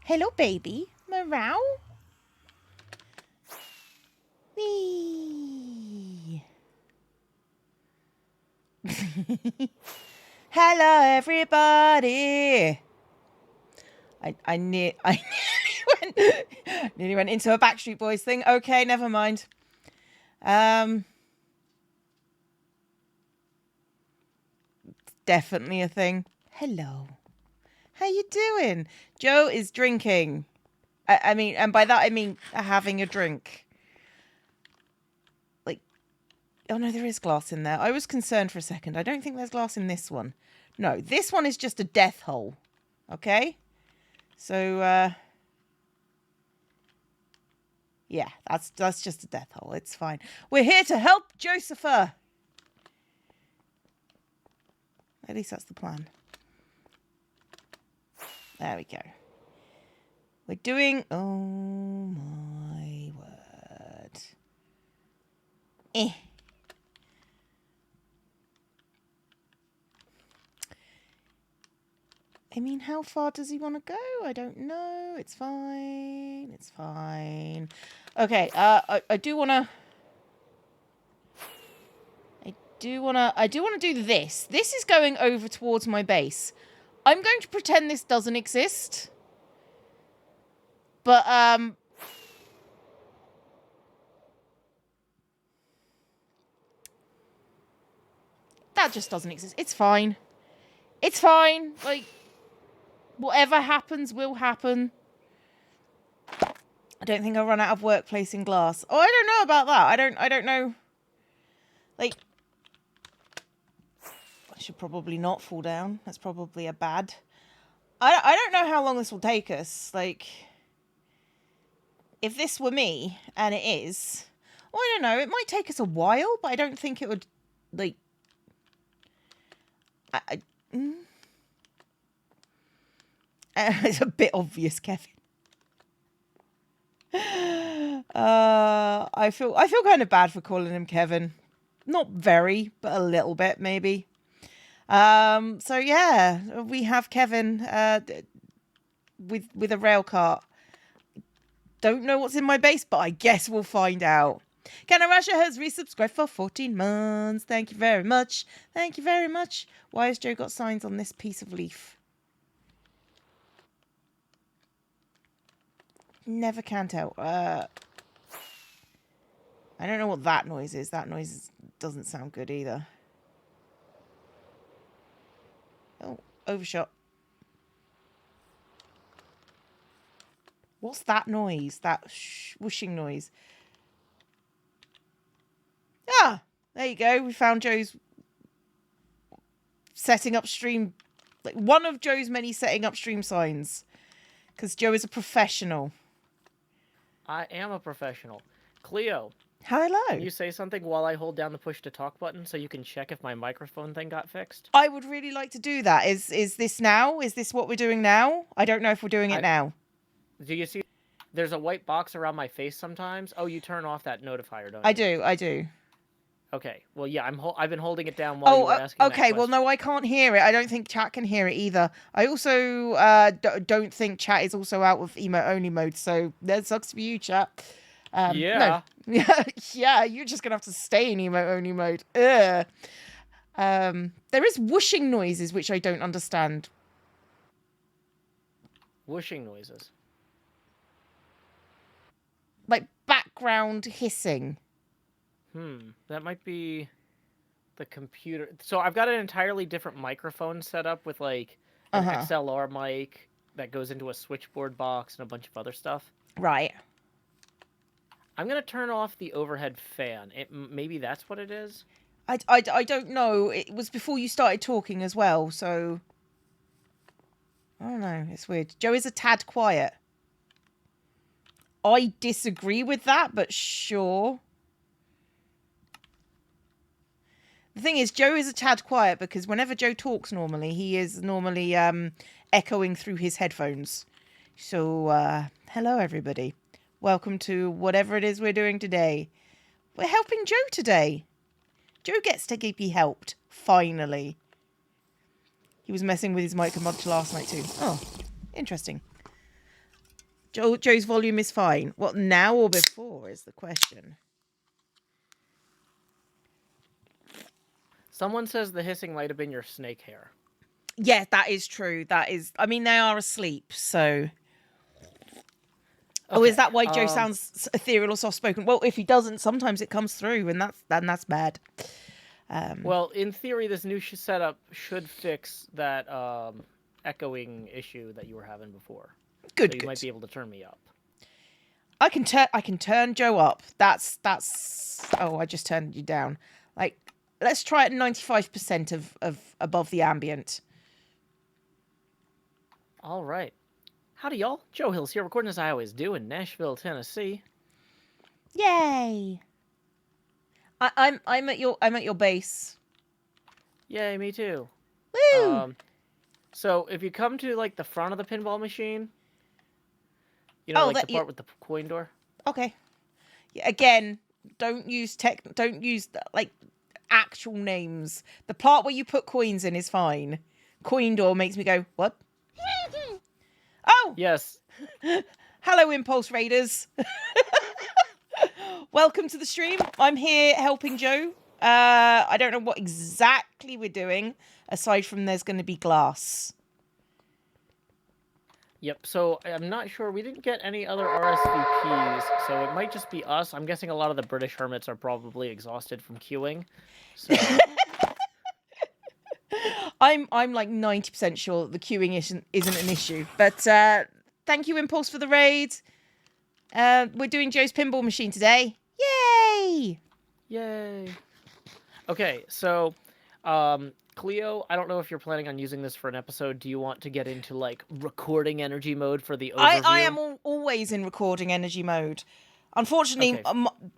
Hello, baby. Meow. Wee. Hello, everybody. I nearly went into a Backstreet Boys thing. Okay, never mind. Definitely a thing. Hello. How you doing? Joe is drinking. I mean, and by that I mean having a drink. Like, oh no, there is glass in there. I was concerned for a second. I don't think there's glass in this one. No, this one is just a death hole. Okay? So, yeah, that's just a death hole. It's fine. We're here to help Josepher. At least that's the plan. There we go. We're doing... Oh, my word. I mean, how far does he want to go? I don't know. It's fine. It's fine. Okay, I do want to... I do want to do this. This is going over towards my base. I'm going to pretend this doesn't exist. But, that just doesn't exist. It's fine. It's fine. Like, whatever happens will happen. I don't think I'll run out of workplace in glass. Oh, I don't know about that. I don't know. Like, I should probably not fall down. That's probably a bad. I don't know how long this will take us. Like, if this were me, and it is, well, I don't know. It might take us a while, but I don't think it would, like, it's a bit obvious, Kevin. I feel kind of bad for calling him Kevin. Not very, but a little bit, maybe. So yeah, we have Kevin with a rail cart. Don't know what's in my base, but I guess we'll find out. Kanarasha has resubscribed for 14 months. Thank you very much. Thank you very much. Why has Joe got signs on this piece of leaf? Never can tell. I don't know what that noise is. That noise doesn't sound good either. Oh, overshot. What's that noise? That whooshing noise. Ah, there you go. We found Joe's setting up stream. Like, one of Joe's many setting up stream signs. Because Joe is a professional. I am a professional. Cleo. Hello. Can you say something while I hold down the push to talk button so you can check if my microphone thing got fixed? I would really like to do that. Is this now? Is this what we're doing now? I don't know if we're doing it now. Do you see? There's a white box around my face sometimes. Oh, you turn off that notifier, don't you? I do. Okay. Well, yeah, I've been holding it down while you were asking that okay. question. Well, no, I can't hear it. I don't think chat can hear it either. I also don't think chat is also out with emote only mode. So that sucks for you, chat. Yeah. No. Yeah, you're just going to have to stay in emote only mode. Ugh. There is whooshing noises, which I don't understand. Whooshing noises. Like background hissing. That might be the computer. So I've got an entirely different microphone set up with like an XLR mic that goes into a switchboard box and a bunch of other stuff. Right. I'm going to turn off the overhead fan. Maybe that's what it is? I don't know. It was before you started talking as well, so... I don't know. It's weird. Joe is a tad quiet. I disagree with that, but sure. The thing is, Joe is a tad quiet because whenever Joe talks normally, he is normally echoing through his headphones. So, hello everybody. Welcome to whatever it is we're doing today. We're helping Joe today. Joe gets to be helped, finally. He was messing with his mic much last night too. Oh, interesting. Joe's volume is fine. What, now or before is the question. Someone says the hissing might have been your snake hair. Yeah, that is true. That is. I mean, they are asleep, so. Oh, is that why Joe sounds ethereal or soft-spoken? Well, if he doesn't, sometimes it comes through, and that's bad. Well, in theory, this new setup should fix that echoing issue that you were having before. Good. So you good. might be able to turn me up. I can turn Joe up. That's. Oh, I just turned you down. Like, let's try it 95% of above the ambient. All right. Howdy, y'all. Joe Hills here, recording as I always do in Nashville, Tennessee. Yay! I'm at your base. Yay, me too. Woo! So if you come to like the front of the pinball machine, you know, the part with the coin door. Okay. Yeah, again, don't use like actual names. The part where you put coins in is fine. Coin door makes me go, what? Oh! Yes. Hello, Impulse Raiders. Welcome to the stream. I'm here helping Joe. I don't know what exactly we're doing, aside from there's going to be glass. Yep, so I'm not sure. We didn't get any other RSVPs, so it might just be us. I'm guessing a lot of the British hermits are probably exhausted from queuing. So... I'm like 90% sure that the queuing isn't an issue. But thank you, Impulse, for the raid. We're doing Joe's pinball machine today. Yay! Yay! Okay, so Cleo, I don't know if you're planning on using this for an episode. Do you want to get into like recording energy mode for the overview? I am always in recording energy mode. Unfortunately,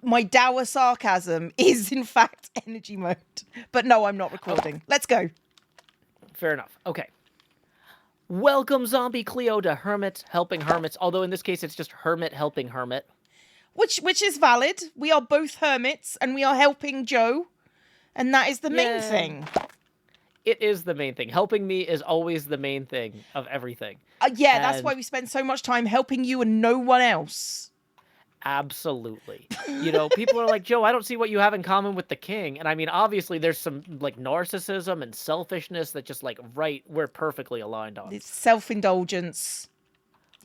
my dour sarcasm is in fact energy mode. But no, I'm not recording. Okay. Let's go. Fair enough. Okay. Welcome, Zombie Cleo, to Hermits Helping Hermits. Although in this case, it's just Hermit helping Hermit. Which is valid. We are both hermits, and we are helping Joe. And that is the main thing. It is the main thing. Helping me is always the main thing of everything. That's why we spend so much time helping you and no one else. Absolutely. You know, people are like, Joe, I don't see what you have in common with the king. And I mean, obviously, there's some like narcissism and selfishness that just like, we're perfectly aligned on. It's self-indulgence,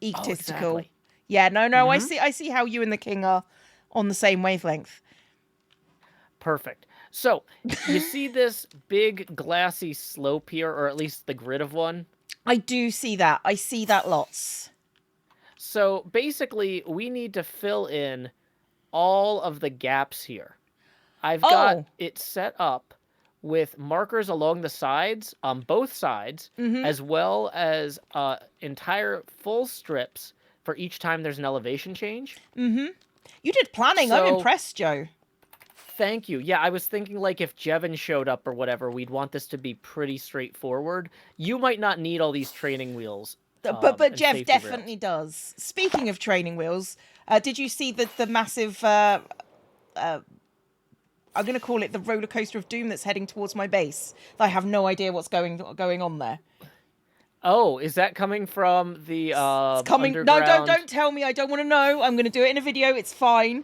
egotistical. Oh, exactly. Yeah, no, mm-hmm. I see how you and the king are on the same wavelength. Perfect. So, you see this big glassy slope here, or at least the grid of one? I do see that. I see that lots. So, basically, we need to fill in all of the gaps here. I've got it set up with markers along the sides, on both sides, mm-hmm. as well as entire full strips for each time there's an elevation change. Mm-hmm. You did planning. I'm impressed, Joe. Thank you. Yeah, I was thinking like if Jevin showed up or whatever, we'd want this to be pretty straightforward. You might not need all these training wheels. But Jeff definitely does. Speaking of training wheels, did you see the massive... I'm going to call it the roller coaster of doom that's heading towards my base? I have no idea what's going on there. Oh, is that coming from the it's coming. underground... No, don't tell me. I don't want to know. I'm going to do it in a video. It's fine.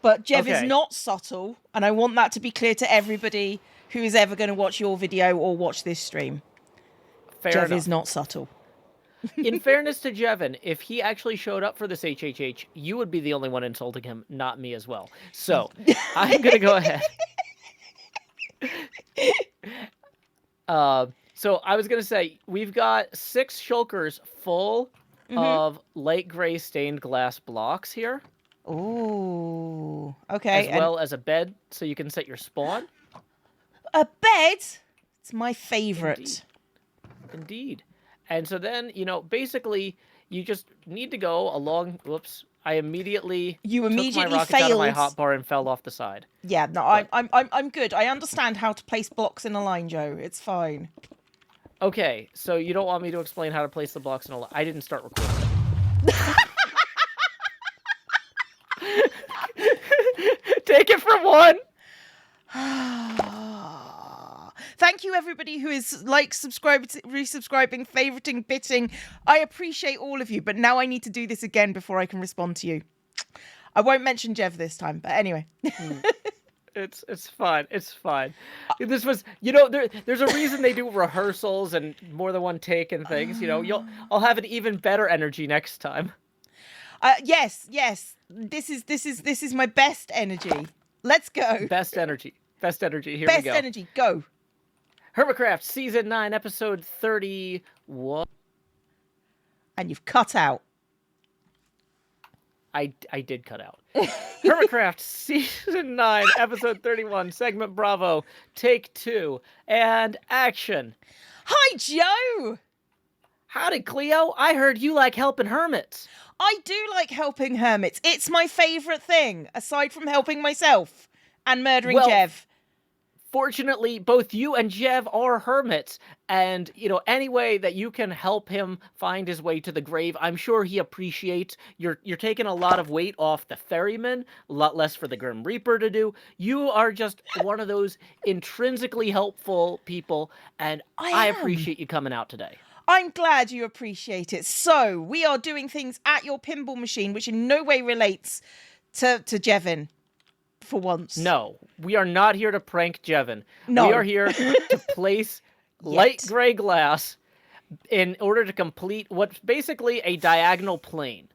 But Jev is not subtle, and I want that to be clear to everybody who is ever going to watch your video or watch this stream. Jev is not subtle. In fairness to Jevin, if he actually showed up for this HHH, you would be the only one insulting him, not me as well. So, I'm going to go ahead. So, I was going to say, we've got 6 shulkers full of light gray stained glass blocks here. Ooh, okay. As well as a bed, so you can set your spawn. A bed? It's my favorite. Indeed. And so then, you know, basically, you just need to go along... Whoops. I immediately took my rockets out of my hotbar and fell off the side. Yeah, no, I'm good. I understand how to place blocks in a line, Joe. It's fine. Okay, so you don't want me to explain how to place the blocks in a line. I didn't start recording. Take it from one. Thank you, everybody who is subscribing, resubscribing, favoriting, bitting. I appreciate all of you, but now I need to do this again before I can respond to you. I won't mention Jev this time, but anyway. It's fine. It's fine. This was, there's a reason they do rehearsals and more than one take and things. I'll have an even better energy next time. Yes. This is my best energy. Let's go. Best energy. Here we go. Best energy. Go. Hermitcraft Season 9, Episode 31. And you've cut out. I did cut out. Hermitcraft Season 9, Episode 31, Segment Bravo, Take 2, and action. Hi, Joe! Howdy, Cleo. I heard you like helping hermits. I do like helping hermits. It's my favourite thing, aside from helping myself and murdering Jev. Fortunately, both you and Jev are hermits, and, any way that you can help him find his way to the grave, I'm sure he appreciates. You're taking a lot of weight off the ferryman, a lot less for the Grim Reaper to do. You are just one of those intrinsically helpful people, and I appreciate you coming out today. I'm glad you appreciate it. So, we are doing things at your pinball machine, which in no way relates to Jevin. For once. No, we are not here to prank Jevin. No. We are here to place light gray glass in order to complete what's basically a diagonal plane.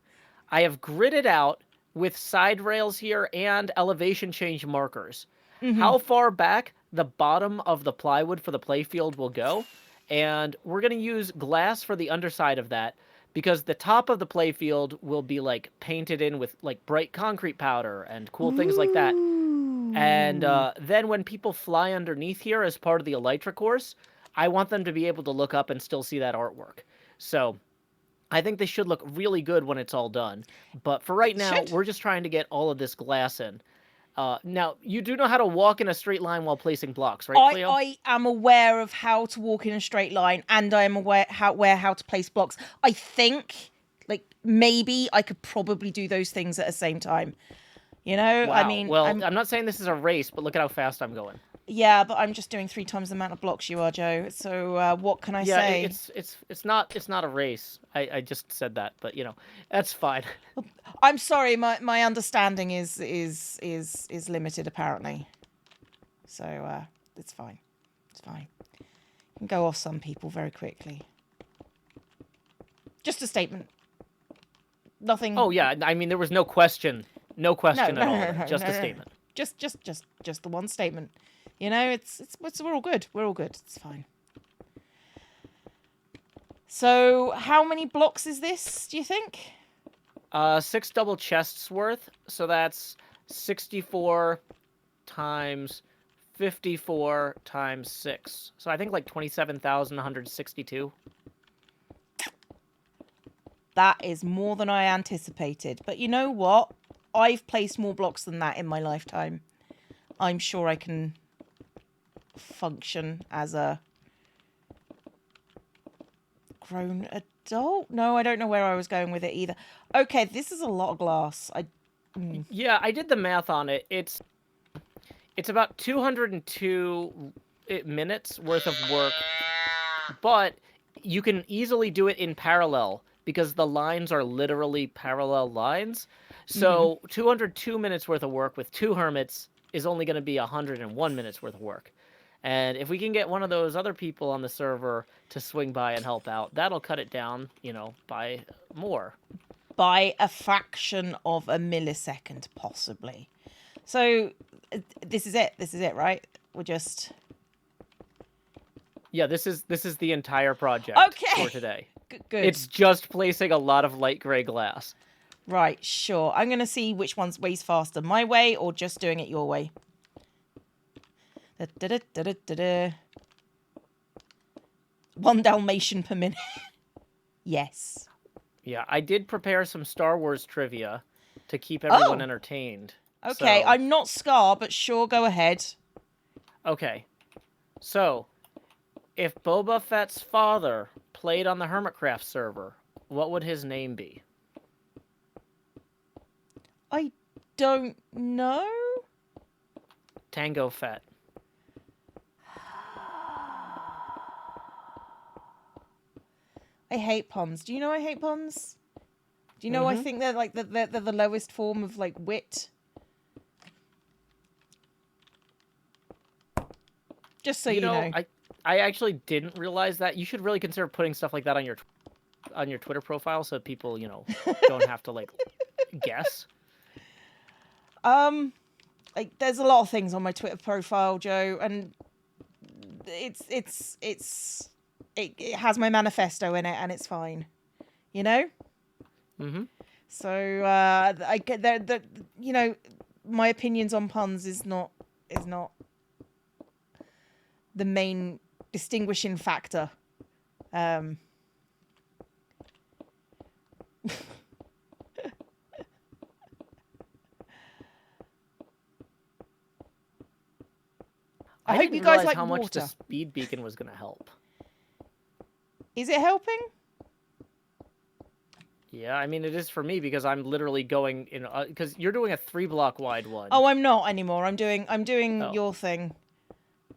I have gridded out with side rails here and elevation change markers. How far back the bottom of the plywood for the playfield will go, and we're going to use glass for the underside of that, because the top of the playfield will be, painted in with, bright concrete powder and cool things like that. And then when people fly underneath here as part of the Elytra course, I want them to be able to look up and still see that artwork. So I think this should look really good when it's all done. But for right now, we're just trying to get all of this glass in. Now, you do know how to walk in a straight line while placing blocks, right, Cleo? I am aware of how to walk in a straight line, and I am aware how to place blocks. I think, maybe I could probably do those things at the same time. Wow. I mean... Well, I'm not saying this is a race, but look at how fast I'm going. Yeah, but I'm just doing 3 times the amount of blocks you are, Joe. So what can I say? Yeah, it's not a race. I just said that, but that's fine. I'm sorry, my understanding is limited apparently. So it's fine. It's fine. You can go off some people very quickly. Just a statement. Nothing. Oh yeah, I mean there was no question. No question at all. Just a statement. Just the one statement. It's we're all good. We're all good. It's fine. So, how many blocks is this, do you think? 6 double chests worth. So that's 64 times 54 times 6. So I think 27,162. That is more than I anticipated. But you know what? I've placed more blocks than that in my lifetime. I'm sure I can function as a grown adult. No, I don't know where I was going with it either. Okay, this is a lot of glass. Yeah, I did the math on it. It's about 202 minutes worth of work, but you can easily do it in parallel because the lines are literally parallel lines. So 202 minutes worth of work with 2 hermits is only going to be 101 minutes worth of work. And if we can get one of those other people on the server to swing by and help out, that'll cut it down, by more. By a fraction of a millisecond, possibly. So, this is it. This is it, right? We're just... Yeah, this is the entire project for today. Good. It's just placing a lot of light gray glass. Right, sure. I'm going to see which one's weighs faster, my way or just doing it your way. One Dalmatian per minute. Yes. Yeah, I did prepare some Star Wars trivia to keep everyone entertained. Okay, so... I'm not Scar, but sure, go ahead. Okay. So, if Boba Fett's father played on the Hermitcraft server, what would his name be? I don't know. Tango Fett. I hate puns. Do you know I hate puns? Do you know I think they're like they're the lowest form of like wit? Just so you know. I actually didn't realize that. You should really consider putting stuff like that on your Twitter profile so people, don't have to like guess. Like there's a lot of things on my Twitter profile, Joe, and it has my manifesto in it, and it's fine, you know. So I get that my opinions on puns is not the main distinguishing factor. I hope you guys like how water. much the speed beacon was going to help. Is it helping? Yeah, I mean, it is for me because I'm literally going in because you're doing a 3-block wide one. Oh, I'm not anymore. I'm doing your thing.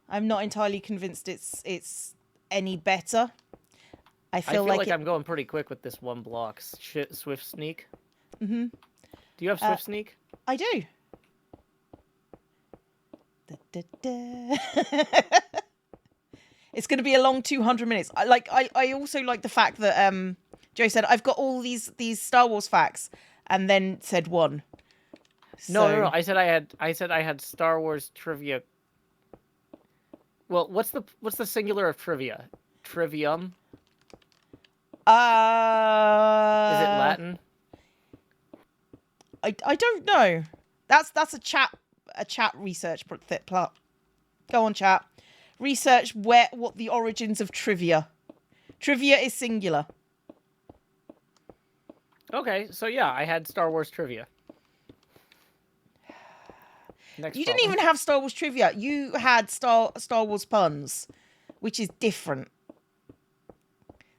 I'm not entirely convinced it's any better. I feel like I'm going pretty quick with this 1 block Swift Sneak. Mm-hmm. Do you have Swift Sneak? I do. It's going to be a long 200 minutes. I also like the fact that Joe said I've got all these Star Wars facts, and then said one. No. I said I had Star Wars trivia. Well, what's the singular of trivia? Trivium. Is it Latin? I don't know. That's a chat research plot. Go on, chat. Research what the origins of trivia. Trivia is singular. Okay, so yeah, I had Star Wars trivia. You didn't even have Star Wars trivia. You had Star Wars puns, which is different.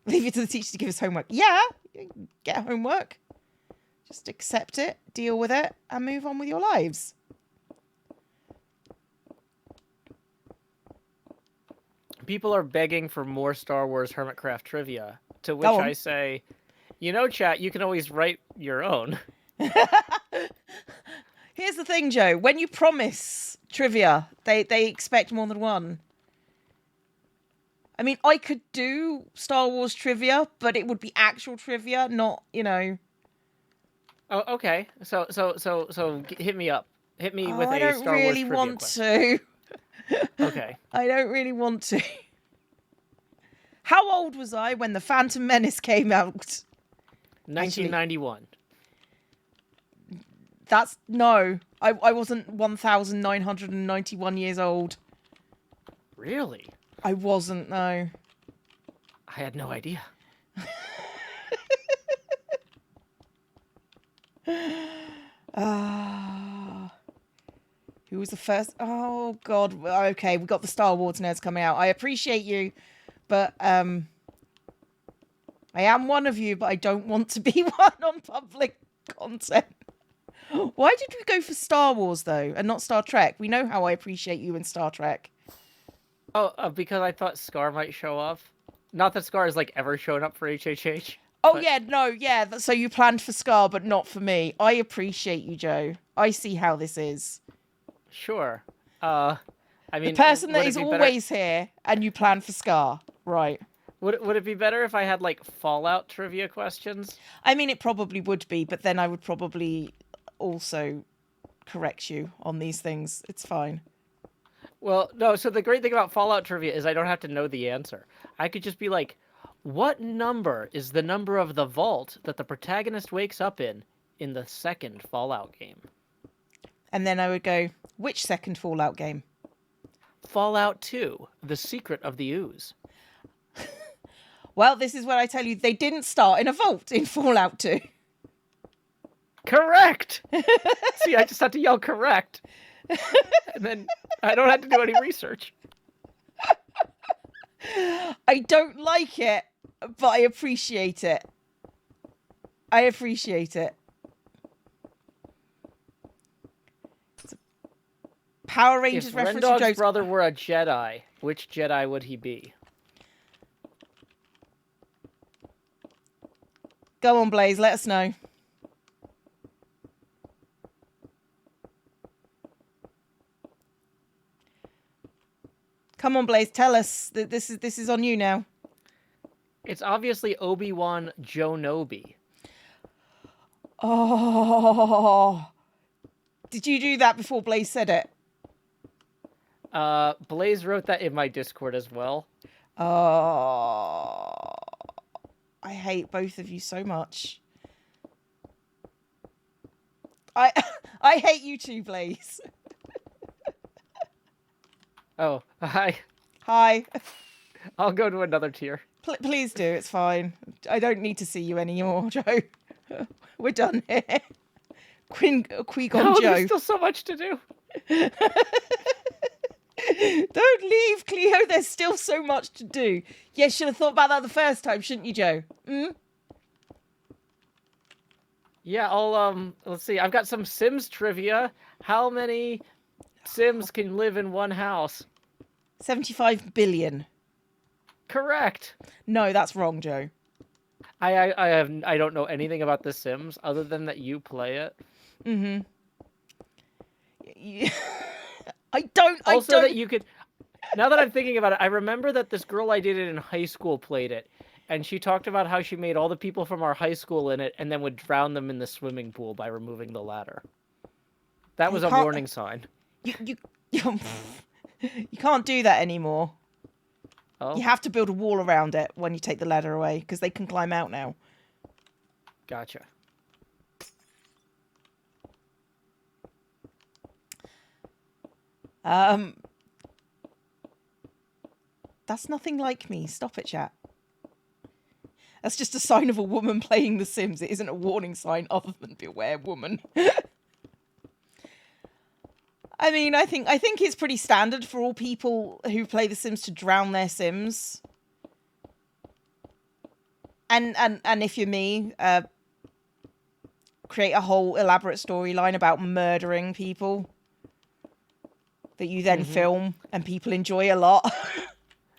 Leave it to the teacher to give us homework. Yeah, get homework. Just accept it, deal with it, and move on with your lives. People are begging for more Star Wars Hermitcraft trivia, to which I say, chat, you can always write your own. Here's the thing, Joe. When you promise trivia, they expect more than one. I mean, I could do Star Wars trivia, but it would be actual trivia, not, Oh, okay. So hit me up. Hit me with a Star Wars trivia question. I don't really want to. Okay. I don't really want to. How old was I when The Phantom Menace came out? 1991. I wasn't 1,991 years old. Really? I wasn't, no. I had no idea. Who was the first? Oh, God. Okay, we got the Star Wars nerds coming out. I appreciate you, but I am one of you, but I don't want to be one on public content. Why did we go for Star Wars, though, and not Star Trek? We know how I appreciate you in Star Trek. Oh, because I thought Scar might show up. Not that Scar has, ever shown up for HHH. Oh, but... yeah. So you planned for Scar, but not for me. I appreciate you, Joe. I see how this is. Sure. I mean... The person that is always here, and you plan for Scar. Right. Would it be better if I had, Fallout trivia questions? I mean, it probably would be, but then I would probably also correct you on these things. It's fine. Well, no, so the great thing about Fallout trivia is I don't have to know the answer. I could just be like, what number is the number of the vault that the protagonist wakes up in the second Fallout game? And then I would go, which second Fallout game? Fallout 2, The Secret of the Ooze. Well, this is what I tell you. They didn't start in a vault in Fallout 2. Correct! See, I just had to yell correct. And then I don't have to do any research. I don't like it, but I appreciate it. Power Rangers if reference. If Rendog's brother were a Jedi, which Jedi would he be? Go on, Blaze. Let us know. Come on, Blaze. Tell us that this is on you now. It's obviously Obi-Wan Jonobi. Oh. Did you do that before Blaze said it? Blaze wrote that in my Discord as well. Oh. I hate both of you so much. I hate you too, Blaze. Oh, hi. Hi. I'll go to another tier. Please do. It's fine. I don't need to see you anymore, Joe. We're done here. Qui-Gon Joe. There's still so much to do. Don't leave, Cleo. There's still so much to do. Yeah, should have thought about that the first time, shouldn't you, Joe? Yeah, let's see. I've got some Sims trivia. How many Sims can live in one house? 75 billion. Correct. No, that's wrong, Joe. I don't know anything about The Sims other than that you play it. Mm-hmm. I don't. That you could. Now that I'm thinking about it, I remember that this girl I dated in high school played it, and she talked about how she made all the people from our high school in it, and then would drown them in the swimming pool by removing the ladder. That was a warning sign. You can't do that anymore. Oh. You have to build a wall around it when you take the ladder away, because they can climb out now. Gotcha. That's nothing like me. Stop it, chat. That's just a sign of a woman playing The Sims. It isn't a warning sign other than beware, woman. I mean, I think it's pretty standard for all people who play The Sims to drown their Sims. And if you're me, create a whole elaborate storyline about murdering people that you then film and people enjoy a lot.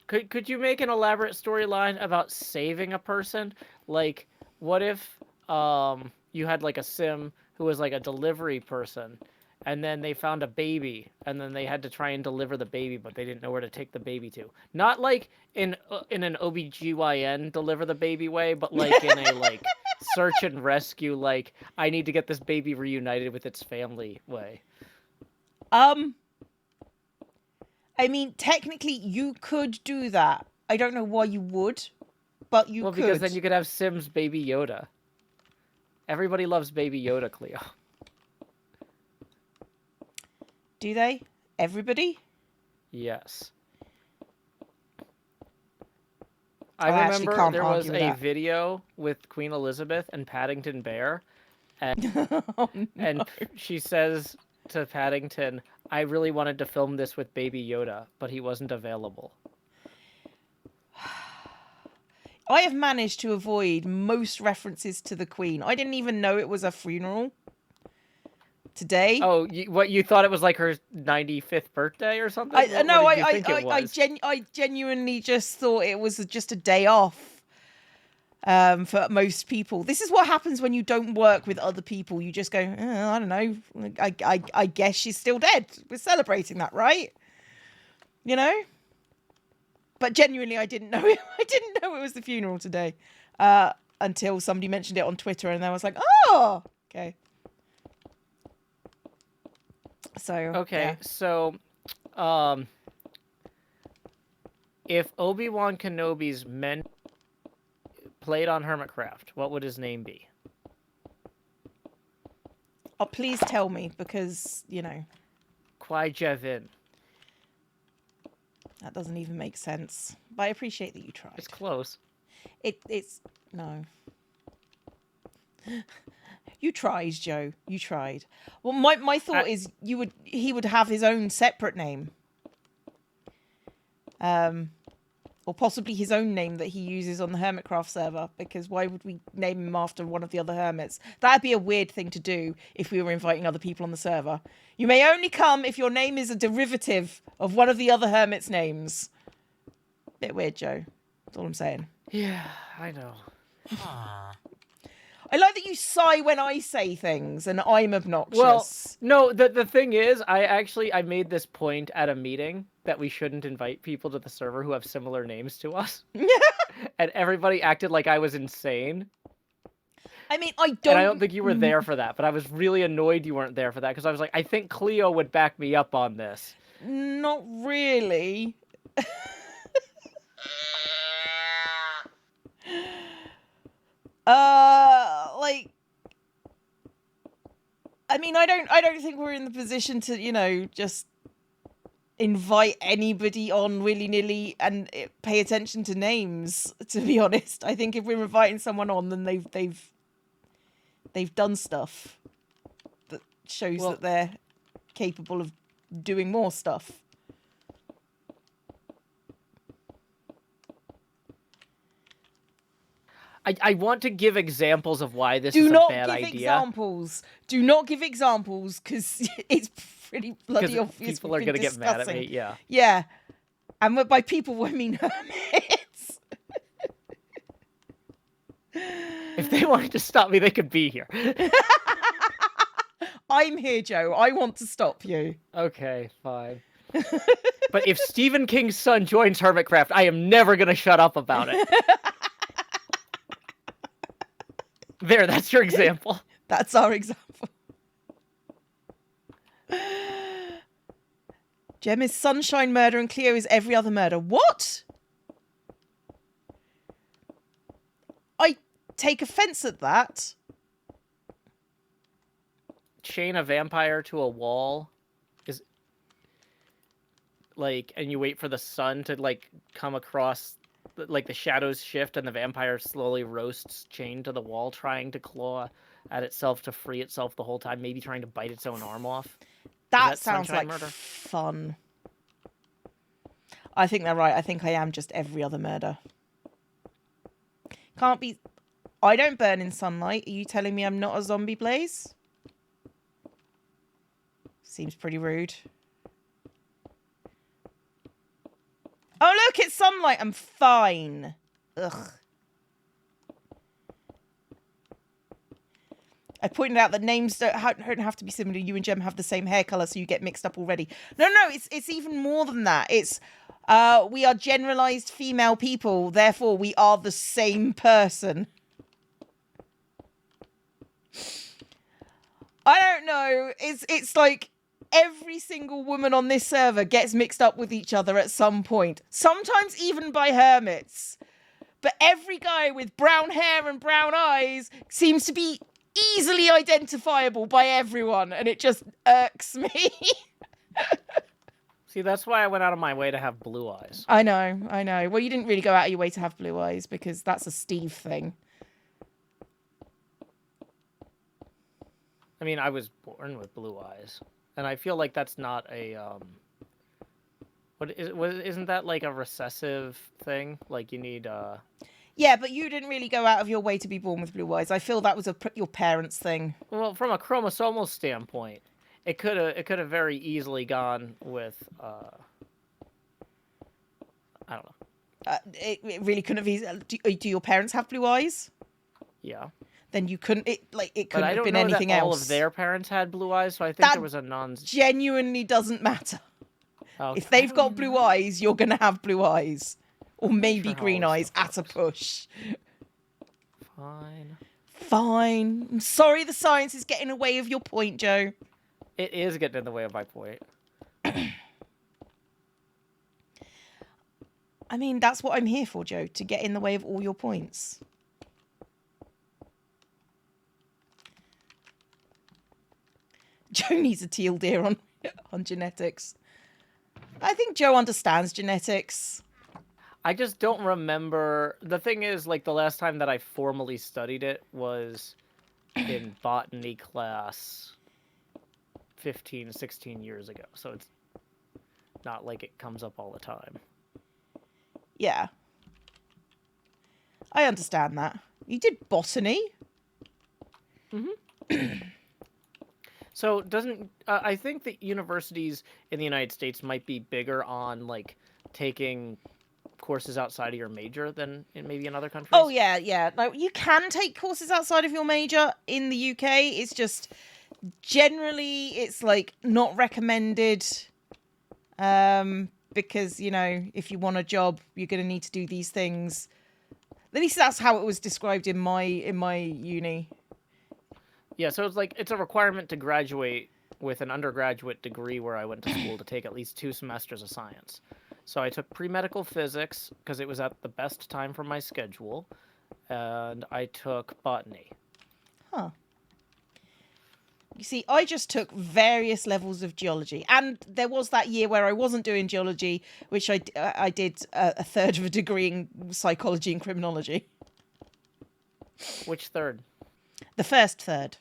Could you make an elaborate storyline about saving a person? Like, what if you had like a Sim who was like a delivery person, and then they found a baby, and then they had to try and deliver the baby, but they didn't know where to take the baby to. Not like in an OBGYN deliver the baby way, but like in a like search and rescue, like I need to get this baby reunited with its family way. I mean, technically, you could do that. I don't know why you would, but you could. Well, because then you could have Sims Baby Yoda. Everybody loves Baby Yoda, Cleo. Do they? Everybody? Yes. I remember there was a video with Queen Elizabeth and Paddington Bear, and, oh, no. and she says to Paddington, I really wanted to film this with Baby Yoda, but he wasn't available. I have managed to avoid most references to the Queen. I didn't even know it was a funeral today. Oh, you thought it was like her 95th birthday or something? I genuinely just thought it was just a day off. For most people, this is what happens when you don't work with other people. You just go, I don't know. I guess she's still dead. We're celebrating that, right? You know. But genuinely, I didn't know it. I didn't know it was the funeral today, until somebody mentioned it on Twitter, and I was like, oh, okay. So okay, so, if Obi-Wan Kenobi's men played on Hermitcraft, what would his name be? Oh, please tell me, because, you know. Kwai Jevin. That doesn't even make sense. But I appreciate that you tried. It's close. It's... No. You tried, Joe. You tried. Well, my thought is he would have his own separate name. Or possibly his own name that he uses on the Hermitcraft server, because why would we name him after one of the other hermits? That'd be a weird thing to do if we were inviting other people on the server. You may only come if your name is a derivative of one of the other hermits' names. Bit weird, Joe. That's all I'm saying. Yeah, I know. I like that you sigh when I say things and I'm obnoxious. Well, no, the thing is, I made this point at a meeting that we shouldn't invite people to the server who have similar names to us. And everybody acted like I was insane. I mean, I don't think you were there for that, but I was really annoyed you weren't there for that, because I was like, I think Cleo would back me up on this. Not really. Like, I mean, I don't think we're in the position to, you know, just invite anybody on willy-nilly and pay attention to names, to be honest. I think if we're inviting someone on, then they've done stuff that shows that they're capable of doing more stuff. I want to give examples of why this is a bad idea. Do not give examples, because it's pretty bloody obvious. People are going to get mad at me, yeah. Yeah. And by people, I mean hermits. If they wanted to stop me, they could be here. I'm here, Joe. I want to stop you. Okay, fine. But if Stephen King's son joins Hermitcraft, I am never going to shut up about it. There, that's your example. That's our example. Jem is sunshine murder and Cleo is every other murder. What? I take offense at that. Chain a vampire to a wall is like, and you wait for the sun to like come across, like the shadows shift and the vampire slowly roasts chained to the wall, trying to claw at itself to free itself the whole time, maybe trying to bite its own arm off. That sounds like fun. I think they're right. I think I am just every other murder. Can't be... I don't burn in sunlight. Are you telling me I'm not a zombie, Blaze? Seems pretty rude. Oh, look, it's sunlight. I'm fine. Ugh. I pointed out that names don't have to be similar. You and Jem have the same hair colour, so you get mixed up already. No, it's even more than that. It's we are generalised female people, therefore we are the same person. I don't know. It's like every single woman on this server gets mixed up with each other at some point. Sometimes even by hermits. But every guy with brown hair and brown eyes seems to be easily identifiable by everyone, and it just irks me. See, that's why I went out of my way to have blue eyes. I know. Well, you didn't really go out of your way to have blue eyes, because that's a Steve thing. I mean, I was born with blue eyes, and I feel like that's not a isn't that like a recessive thing? Like you need Yeah, but you didn't really go out of your way to be born with blue eyes. I feel that was your parents' thing. Well, from a chromosomal standpoint, it could have very easily gone with I don't know. It really couldn't have easily. Do your parents have blue eyes? Yeah. Then you couldn't. It couldn't have been anything else. But I don't know that all of their parents had blue eyes, so I think there was a genuinely doesn't matter. Okay. If they've got blue eyes, you're gonna have blue eyes. Or maybe green eyes at a push. Fine. I'm sorry the science is getting in the way of your point, Joe. It is getting in the way of my point. I mean, that's what I'm here for, Joe. To get in the way of all your points. Joe needs a teal deer on genetics. I think Joe understands genetics. I just don't remember. The thing is, like, the last time that I formally studied it was in botany class 15, 16 years ago. So it's not like it comes up all the time. Yeah. I understand that. You did botany? Mm-hmm. So doesn't... I think that universities in the United States might be bigger on, like, taking courses outside of your major than maybe in other countries? Oh, yeah. Like, you can take courses outside of your major in the UK. It's just generally it's like not recommended, because, you know, if you want a job, you're going to need to do these things. At least that's how it was described in my uni. Yeah, so it's a requirement to graduate with an undergraduate degree where I went to school to take at least 2 semesters of science. So I took pre-medical physics because it was at the best time for my schedule, and I took botany. Huh. You see, I just took various levels of geology, and there was that year where I wasn't doing geology, which I did a third of a degree in psychology and criminology. Which third? The first third.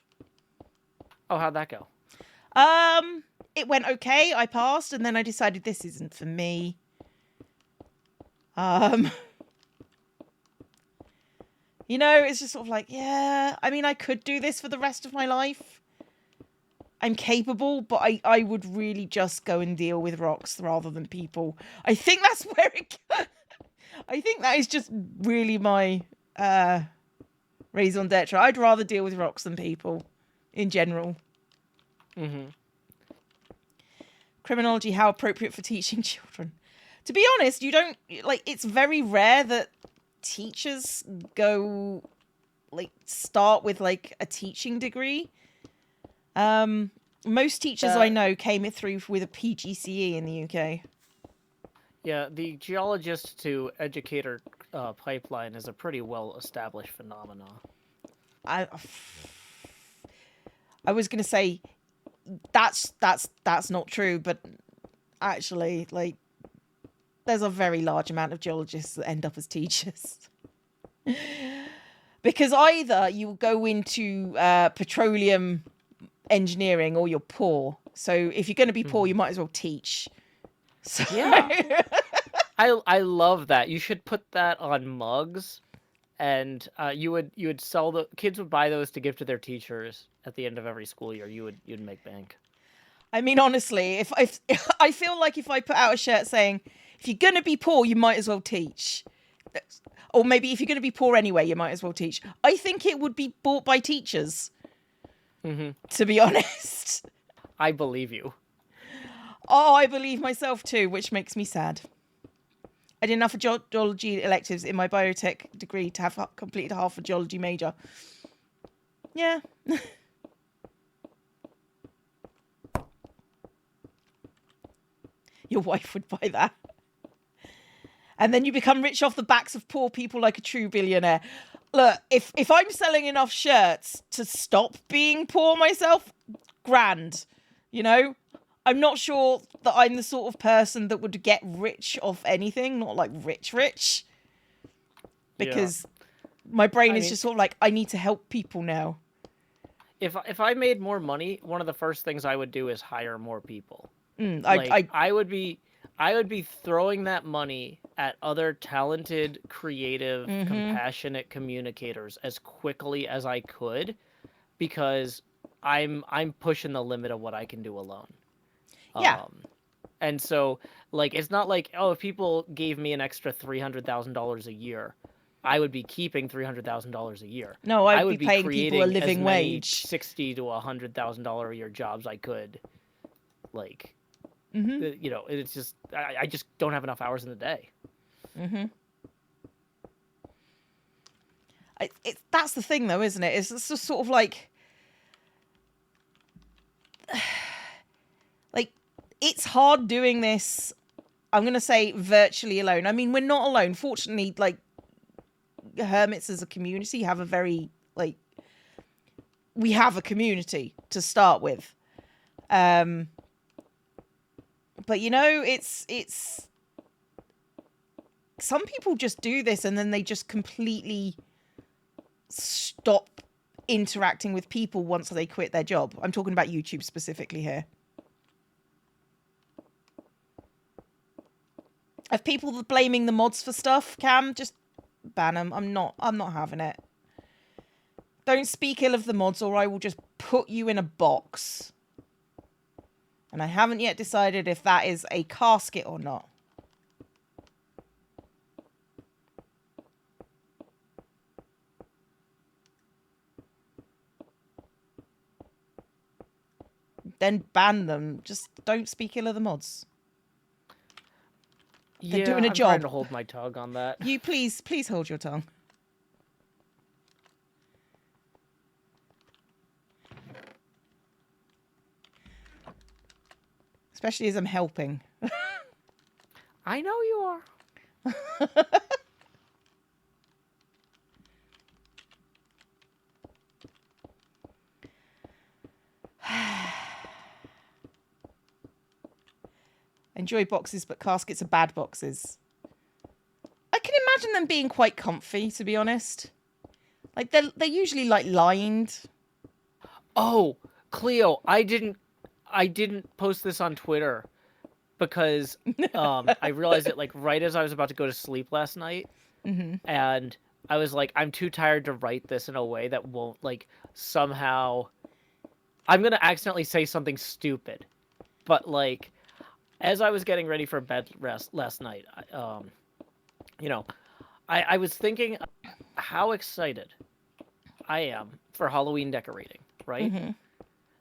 Oh, how'd that go? It went okay. I passed, and then I decided this isn't for me. You know, it's just sort of like, yeah, I mean, I could do this for the rest of my life. I'm capable, but I would really just go and deal with rocks rather than people. I think that's where I think that is just really my raison d'etre. I'd rather deal with rocks than people in general. Mm-hmm. Criminology, how appropriate for teaching children. To be honest, you don't, like, it's very rare that teachers go, like, start with, like, a teaching degree. Most teachers I know came it through with a PGCE in the UK. Yeah, the geologist to educator pipeline is a pretty well-established phenomenon. I was going to say that's not true, but actually, like, there's a very large amount of geologists that end up as teachers. Because either you go into petroleum engineering or you're poor. So if you're going to be poor, you might as well teach. So... Yeah. I love that. You should put that on mugs, and you would sell the kids would buy those to give to their teachers at the end of every school year. You'd make bank. I mean, honestly, if I feel like if I put out a shirt saying, if you're going to be poor, you might as well teach. Or maybe if you're going to be poor anyway, you might as well teach. I think it would be bought by teachers. Mm-hmm. To be honest. I believe you. Oh, I believe myself too, which makes me sad. I did enough geology electives in my biotech degree to have completed half a geology major. Yeah. Your wife would buy that. And then you become rich off the backs of poor people like a true billionaire. Look, if I'm selling enough shirts to stop being poor myself, grand. You know? I'm not sure that I'm the sort of person that would get rich off anything, not like rich. Because my brain is just sort of like, I need to help people now. If I made more money, one of the first things I would do is hire more people. I would be throwing that money at other talented, creative, compassionate communicators as quickly as I could, because I'm pushing the limit of what I can do alone. Yeah. And so, like, it's not like, oh, if people gave me an extra $300,000 a year, I would be keeping $300,000 a year. No, I would be paying creating people a living as many wage. $60,000 to $100,000 a year jobs I could. Like, you know, it's just, I just don't have enough hours in the day. That's the thing, though, isn't it? It's just sort of like, it's hard doing this, I'm going to say, virtually alone. I mean, we're not alone. Fortunately, like, Hermits as a community have a very, like, we have a community to start with. But, you know, it's some people just do this and then they just completely stop interacting with people once they quit their job. I'm talking about YouTube specifically here. If people are blaming the mods for stuff, Cam, just ban them. I'm not having it. Don't speak ill of the mods or I will just put you in a box. And I haven't yet decided if that is a casket or not. then ban them. Just don't speak ill of the mods. They're doing a I'm job. trying to hold my tongue on that. You please hold your tongue. Especially as I'm helping. I know you are. Enjoy boxes, but caskets are bad boxes. I can imagine them being quite comfy, to be honest. Like they're usually like lined. Oh, Cleo, I didn't post this on Twitter because I realized it like right as I was about to go to sleep last night, and I was like, I'm too tired to write this in a way that won't like somehow. I'm gonna accidentally say something stupid, but like as I was getting ready for bed rest last night, I was thinking how excited I am for Halloween decorating, right?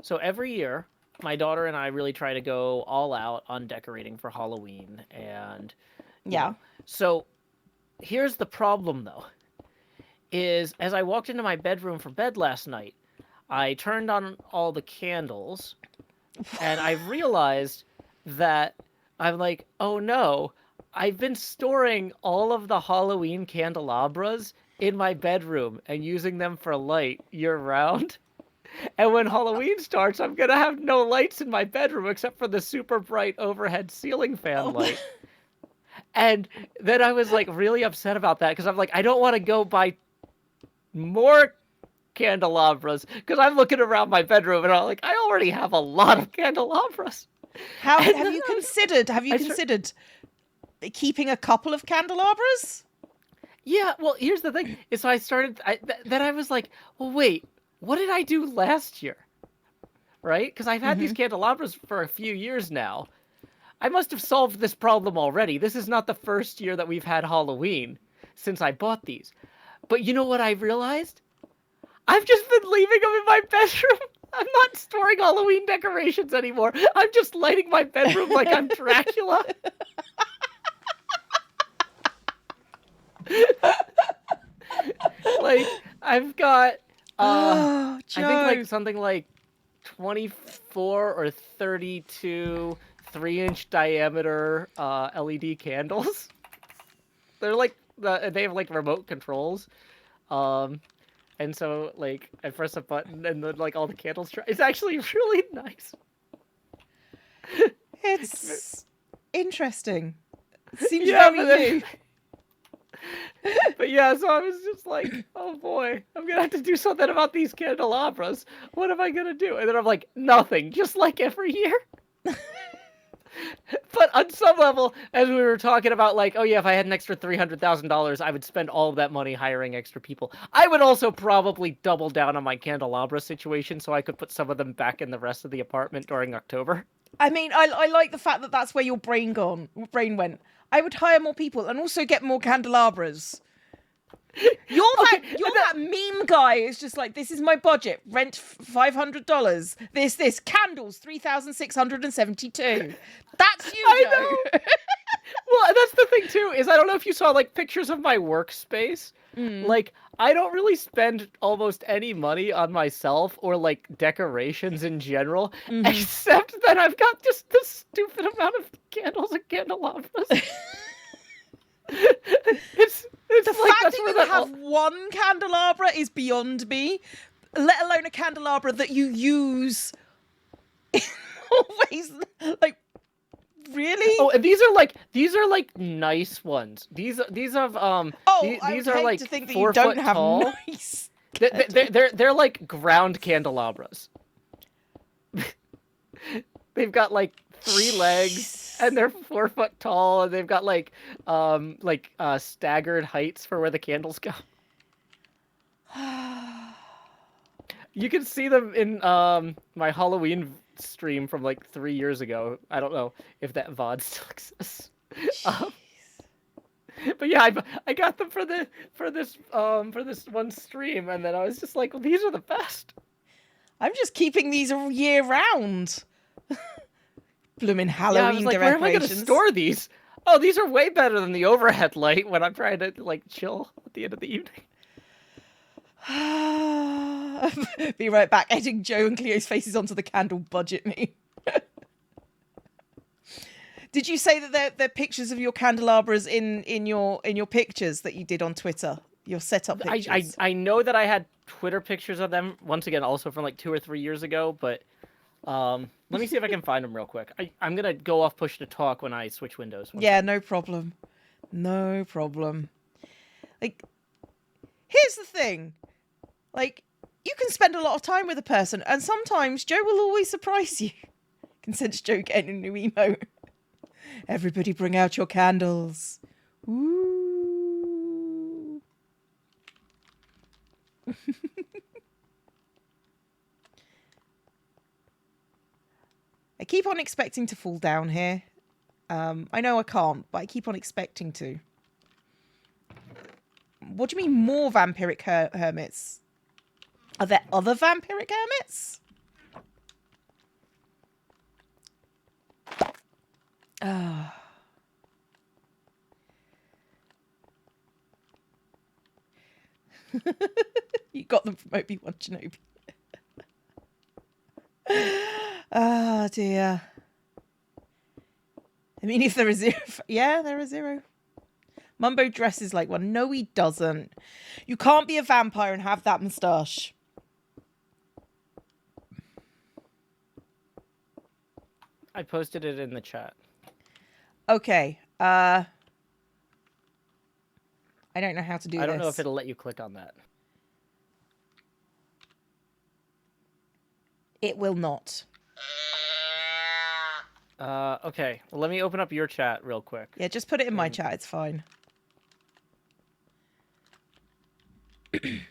So every year, my daughter and I really try to go all out on decorating for Halloween, and so here's the problem though, is as I walked into my bedroom for bed last night, I turned on all the candles, and I realized that I'm like, oh no, I've been storing all of the Halloween candelabras in my bedroom and using them for light year round. And when Halloween starts, I'm going to have no lights in my bedroom except for the super bright overhead ceiling fan light. And then I was like really upset about that because I'm like, I don't want to go buy more candelabras because I'm looking around my bedroom and I'm like, I already have a lot of candelabras. Have you considered keeping a couple of candelabras? Yeah, well, here's the thing. So then I was like, well, wait, what did I do last year? Right? Because I've had these candelabras for a few years now. I must have solved this problem already. This is not the first year that we've had Halloween since I bought these. But you know what I realized? I've just been leaving them in my bedroom. I'm not storing Halloween decorations anymore. I'm just lighting my bedroom like I'm Dracula. Like, I've got, I think like something like 24 or 32 3-inch diameter LED candles. They're like, they have like remote controls. And so, like, I press a button and then, like, all the candles it's actually really nice. It's interesting. It seems very new. But yeah, so I was just like, oh boy, I'm gonna have to do something about these candelabras. What am I gonna do? And then I'm like, nothing, just like every year. But on some level, as we were talking about, like, oh yeah, if I had an extra $300,000, I would spend all of that money hiring extra people. I would also probably double down on my candelabra situation so I could put some of them back in the rest of the apartment during October. I mean, I like the fact that that's where your brain went. I would hire more people and also get more candelabras. You're that meme guy. It's just like, this is my budget. Rent $500. This candles $3,672. That's you, I Joe. know. Well, that's the thing too. Is I don't know if you saw like pictures of my workspace. Like, I don't really spend almost any money on myself or like decorations in general, except that I've got just this stupid amount of candles and candelabras. It's the like fact that you have one candelabra is beyond me, let alone a candelabra that you use always. Like, really? Oh, and these are like nice ones. These have these are like to think that 4 you don't foot have tall. Nice. They're like ground candelabras. They've got like 3 legs and they're 4 foot tall and they've got like staggered heights for where the candles go. You can see them in my Halloween stream from like 3 years ago. I don't know if that VOD still exists. But yeah, I got them for this one stream, and then I was just like, well, these are the best. I'm just keeping these all year round. Bloomin' Yeah, I was Halloween like, where am I going to decorations. store these? Oh, these are way better than the overhead light when I'm trying to, like, chill at the end of the evening. Be right back. Editing Joe and Cleo's faces onto the candle. Budget me. Did you say that they're pictures of your candelabras in your pictures that you did on Twitter? Your setup pictures. I know that I had Twitter pictures of them, once again, also from like 2 or 3 years ago, but let me see if I can find them real quick. I'm going to go off push to talk when I switch windows. Yeah, no problem. No problem. Like, here's the thing. Like, you can spend a lot of time with a person, and sometimes Joe will always surprise you. I can sense Joe getting a new emote. Everybody bring out your candles. Ooh. I keep on expecting to fall down here. I know I can't, but I keep on expecting to. What do you mean more vampiric hermits? Are there other vampiric hermits? Ah. You got them from Obi-Wan Kenobi. Ah, dear. I mean, if there are 0... Yeah, there are 0. Mumbo dresses like one. No, he doesn't. You can't be a vampire and have that moustache. I posted it in the chat. Okay. I don't know how to do this. I don't know if it'll let you click on that. It will not. Okay. Well, let me open up your chat real quick. Yeah, just put it in my chat. It's fine. Can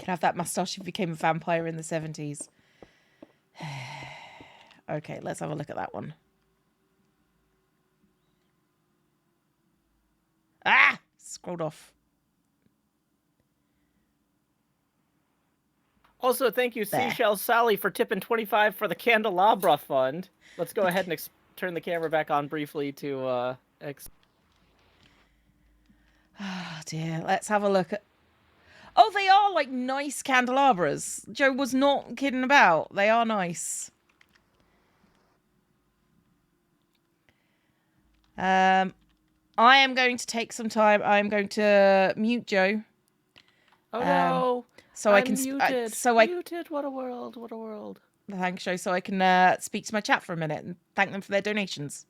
have that mustache if you became a vampire in the 70s. Okay, let's have a look at that one. Ah! Scrolled off. Also, thank you, There. Seashell Sally, for tipping 25 for the Candelabra Fund. Let's go ahead and turn the camera back on briefly to... Oh, dear. Let's have a look at... Oh, they are, like, nice candelabras. Joe was not kidding about. They are nice. I am going to take some time. I'm going to mute Joe. Oh, no. So I'm I can... muted. Muted. What a world. What a world. Thanks, Joe. So I can speak to my chat for a minute and thank them for their donations.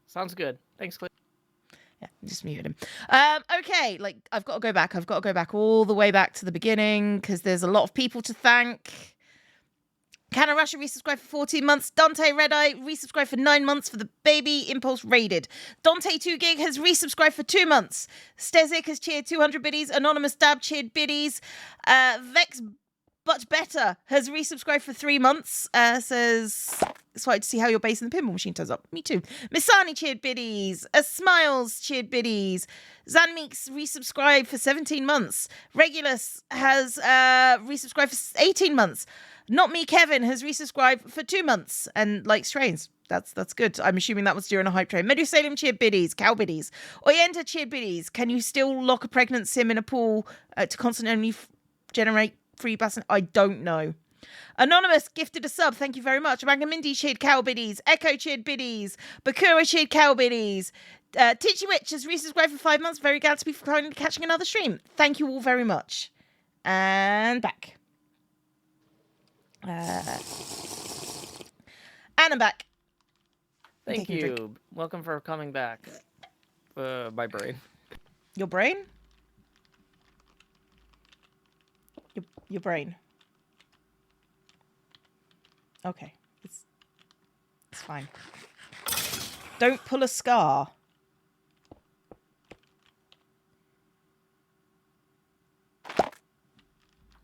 Sounds good. Thanks, Clay. Yeah, just muted him. Okay, like, I've got to go back. I've got to go back all the way back to the beginning because there's a lot of people to thank. Canna Russia resubscribed for 14 months. Dante Redeye resubscribed for 9 months for the baby. Impulse raided. Dante 2gig has resubscribed for 2 months. Stezik has cheered 200 biddies. Anonymous Dab cheered biddies. Vex But Better has resubscribed for 3 months. Says, excited to see how your base in the pinball machine turns up. Me too. Misani cheered biddies. Smiles cheered biddies. Zanmeeks resubscribed for 17 months. Regulus has resubscribed for 18 months. Not Me Kevin has resubscribed for 2 months and likes trains. That's good. I'm assuming that was during a hype train. Medusalem cheered biddies. Cow biddies. Oyenta cheered biddies. Can you still lock a pregnant sim in a pool to constantly generate free bass? I don't know. Anonymous gifted a sub. Thank you very much. Magnamindi cheered cow biddies. Echo cheered biddies. Bakura cheered cow biddies. Titchy Witch has resubscribed for 5 months. Very glad to be finally catching another stream. Thank you all very much. And back. And I'm back. Thank you. Welcome for coming back. My brain. Your brain? Your brain. Okay. It's fine. Don't pull a scar.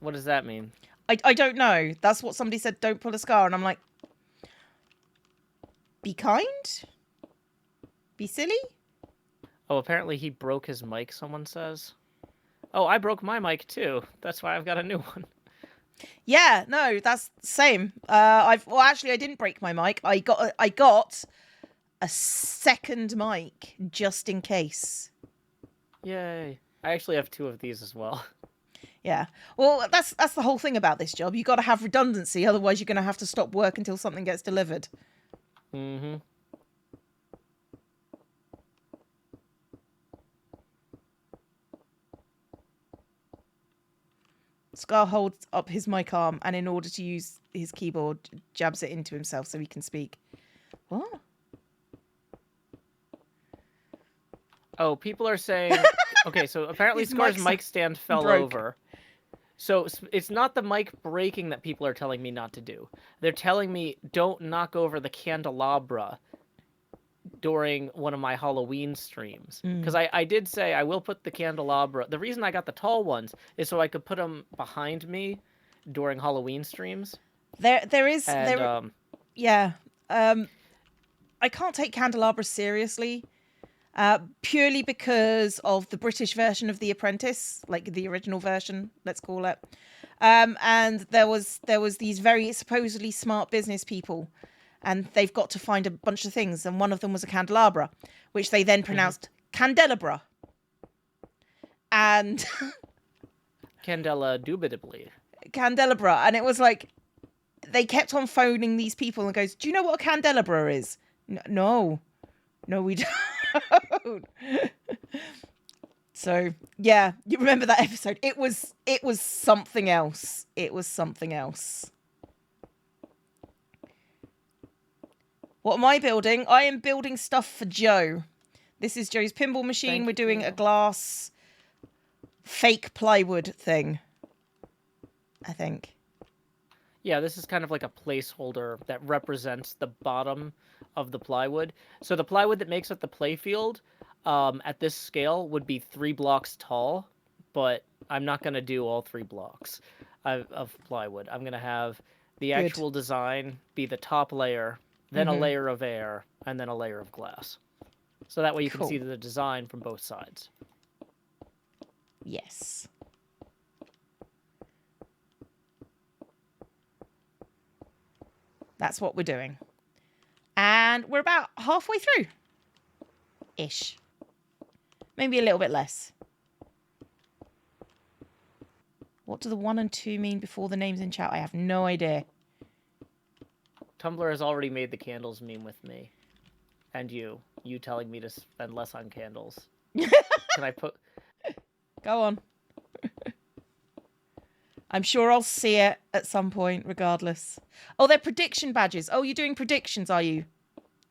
What does that mean? I don't know. That's what somebody said, don't pull a scar. And I'm like, be kind? Be silly? Oh, apparently he broke his mic, someone says. Oh, I broke my mic too. That's why I've got a new one. Yeah, no, that's the same. I didn't break my mic. I got a second mic just in case. Yay. I actually have 2 of these as well. Yeah. Well, that's the whole thing about this job. You got to have redundancy, otherwise you're going to have to stop work until something gets delivered. Mm-hmm. Scar holds up his mic arm and in order to use his keyboard, jabs it into himself so he can speak. What? Oh, people are saying... Okay, so apparently Scar's mic stand fell over. So it's not the mic breaking that people are telling me not to do. They're telling me don't knock over the candelabra during one of my Halloween streams. Because I did say I will put the candelabra... The reason I got the tall ones is so I could put them behind me during Halloween streams. Yeah. I can't take candelabras seriously. Purely because of the British version of The Apprentice, like the original version, let's call it. And there was these very supposedly smart business people, and they've got to find a bunch of things, and one of them was a candelabra, which they then pronounced candelabra. And Candela dubitably. Candelabra, and it was like they kept on phoning these people and goes, "Do you know what a candelabra is?" No, we don't. So yeah, you remember that episode? It was something else. It was something else. What am I building? I am building stuff for Joe. This is Joe's pinball machine. We're doing a glass fake plywood thing, I think. Yeah, this is kind of like a placeholder that represents the bottom of the plywood. So the plywood that makes up the playfield at this scale would be 3 blocks tall, but I'm not going to do all 3 blocks of plywood. I'm going to have the actual design be the top layer, then a layer of air, and then a layer of glass. So that way you can see the design from both sides. Yes. That's what we're doing. And we're about halfway through. Ish. Maybe a little bit less. What do the 1 and 2 mean before the names in chat? I have no idea. Tumblr has already made the candles meme with me. And you telling me to spend less on candles. Can I put... Go on. I'm sure I'll see it at some point, regardless. Oh, they're prediction badges. Oh, you're doing predictions, are you?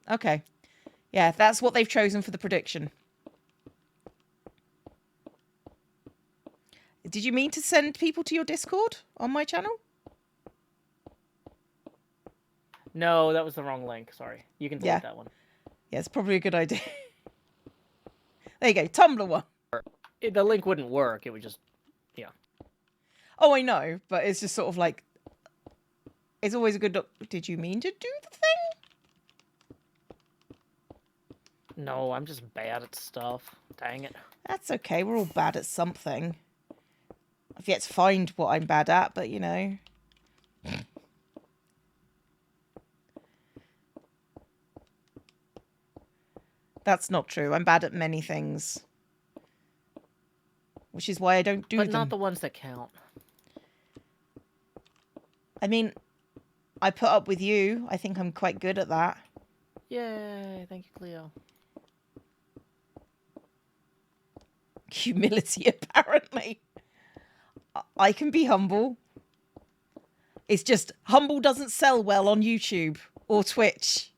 Okay. Yeah, that's what they've chosen for the prediction. Did you mean to send people to your Discord on my channel? No, that was the wrong link. Sorry. You can delete that one. Yeah, it's probably a good idea. There you go. Tumblr one. The link wouldn't work. It would just... Yeah. Oh, I know. But it's just sort of like... It's always a good... Did you mean to do the thing? No, I'm just bad at stuff. Dang it. That's okay. We're all bad at something. I've yet to find what I'm bad at, but you know. That's not true. I'm bad at many things. Which is why I don't do them. But not the ones that count. I mean, I put up with you. I think I'm quite good at that. Yay. Thank you, Cleo. Humility, apparently. I can be humble. It's just humble doesn't sell well on YouTube or Twitch.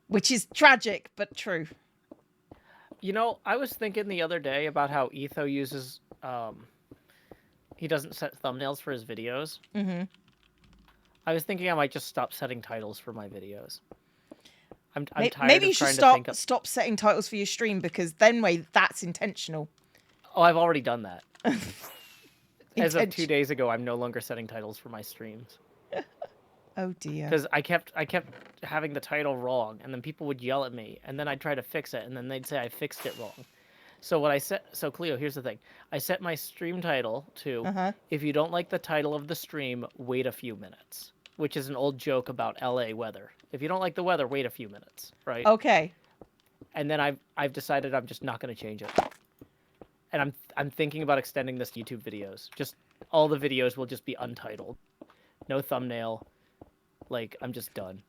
Which is tragic, but true. You know, I was thinking the other day about how Etho uses... he doesn't set thumbnails for his videos. Mm-hmm. I was thinking I might just stop setting titles for my videos. I'm tired maybe of you should stop setting titles for your stream, because then that's intentional. Oh, I've already done that. As of 2 days ago, I'm no longer setting titles for my streams. Oh dear. Because I kept having the title wrong, and then people would yell at me, and then I'd try to fix it, and then they'd say I fixed it wrong. So Cleo, here's the thing. I set my stream title to, if you don't like the title of the stream, wait a few minutes, which is an old joke about LA weather. If you don't like the weather, wait a few minutes, right? Okay. And then I've decided I'm just not going to change it. And I'm thinking about extending this to YouTube videos. Just all the videos will just be untitled. No thumbnail. Like, I'm just done.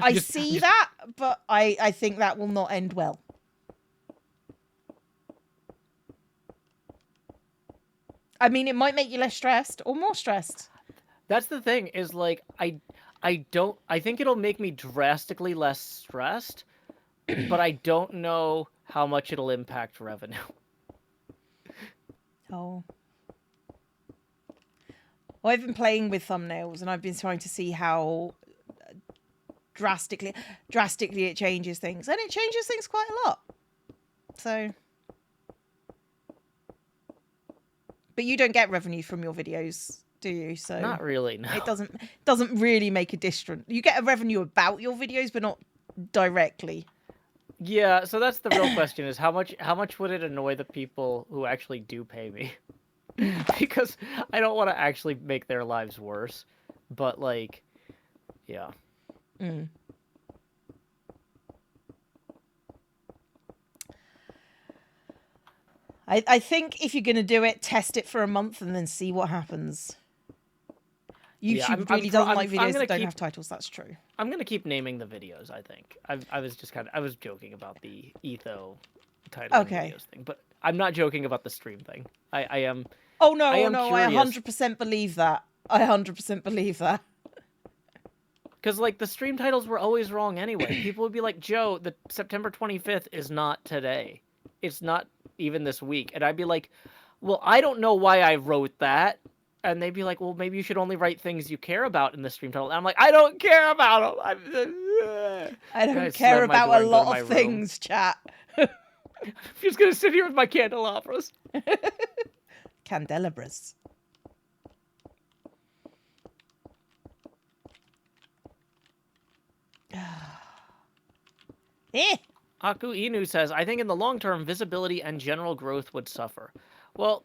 I see that, but I think that will not end well. I mean, it might make you less stressed or more stressed. That's the thing, is like, I think it'll make me drastically less stressed, but I don't know how much it'll impact revenue. Oh. Well, I've been playing with thumbnails, and I've been trying to see how drastically it changes things, and it changes things quite a lot. So, but you don't get revenue from your videos, do you? So not really. No. It doesn't really make a difference. You get a revenue about your videos, but not directly. Yeah, so that's the real question: is how much would it annoy the people who actually do pay me? Because I don't want to actually make their lives worse, but like, yeah. I think if you're going to do it, test it for a month and then see what happens. YouTube really doesn't like videos that don't have titles. That's true. I'm gonna keep naming the videos. I think I was joking about the Etho title videos thing, but I'm not joking about the stream thing. I am. Oh no! I 100% believe that. I 100% believe that. Because like the stream titles were always wrong anyway. People would be like, "Joe, the September 25th is not today. It's not even this week," and I'd be like, "Well, I don't know why I wrote that." And they'd be like, "Well, maybe you should only write things you care about in the stream title." And I'm like, "I don't care about them. I don't care about a lot of things, chat." I'm just gonna sit here with my candelabras. Candelabras. Aku Inu says, "I think in the long term, visibility and general growth would suffer." Well,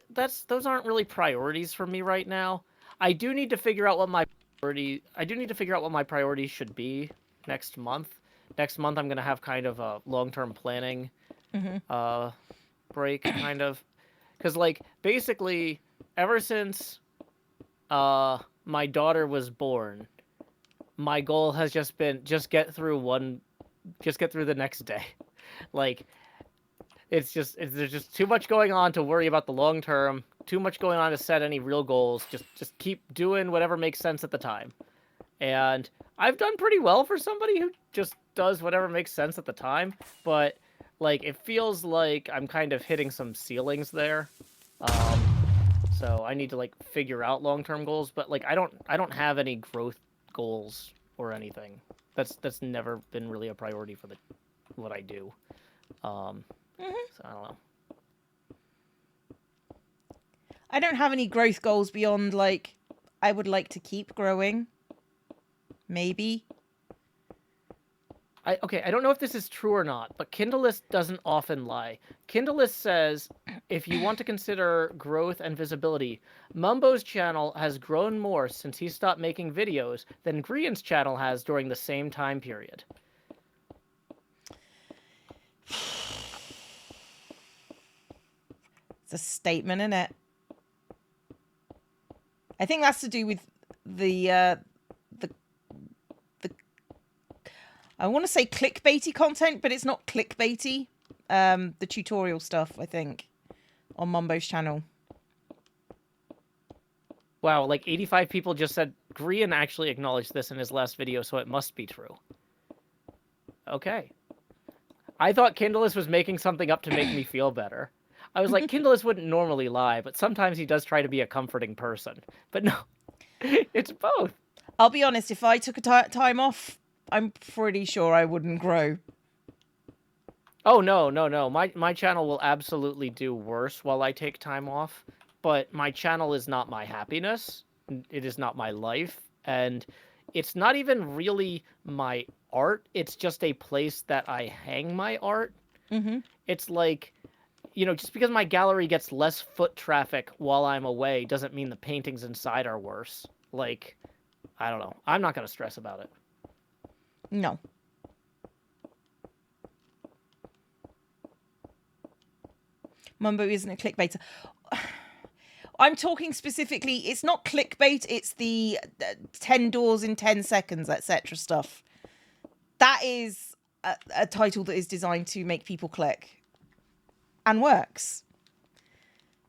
those aren't really priorities for me right now. I do need to figure out what my priorities should be next month. Next month, I'm gonna have kind of a long-term planning break, kind of, because like basically ever since my daughter was born, my goal has just been get through the next day. Like, there's just too much going on to worry about the long term. Too much going on to set any real goals. Just keep doing whatever makes sense at the time. And I've done pretty well for somebody who just does whatever makes sense at the time. But like, it feels like I'm kind of hitting some ceilings there. So I need to like figure out long-term goals. But like, I don't have any growth goals or anything. That's never been really a priority for what I do. So I don't know. I don't have any growth goals beyond like I would like to keep growing. Maybe. I don't know if this is true or not, but Kindlelist doesn't often lie. Kindlelist says, if you want to consider growth and visibility, Mumbo's channel has grown more since he stopped making videos than Grian's channel has during the same time period. It's a statement, isn't it? I think that's to do with the I want to say clickbaity content, but it's not clickbaity. The tutorial stuff, I think, on Mumbo's channel. Wow, like 85 people just said Grian actually acknowledged this in his last video, so it must be true. Okay. I thought Kindlelist was making something up to make me feel better. I was like, Kindlelist wouldn't normally lie, but sometimes he does try to be a comforting person. But no, it's both. I'll be honest, if I took a time off, I'm pretty sure I wouldn't grow. Oh, no. My channel will absolutely do worse while I take time off, but my channel is not my happiness. It is not my life. And it's not even really my art. It's just a place that I hang my art. Mm-hmm. It's like, just because my gallery gets less foot traffic while I'm away doesn't mean the paintings inside are worse. Like, I don't know. I'm not going to stress about it. No. Mumbo isn't a clickbaiter. I'm talking specifically, it's not clickbait, it's the 10 doors in 10 seconds, etc. stuff. That is a title that is designed to make people click and works.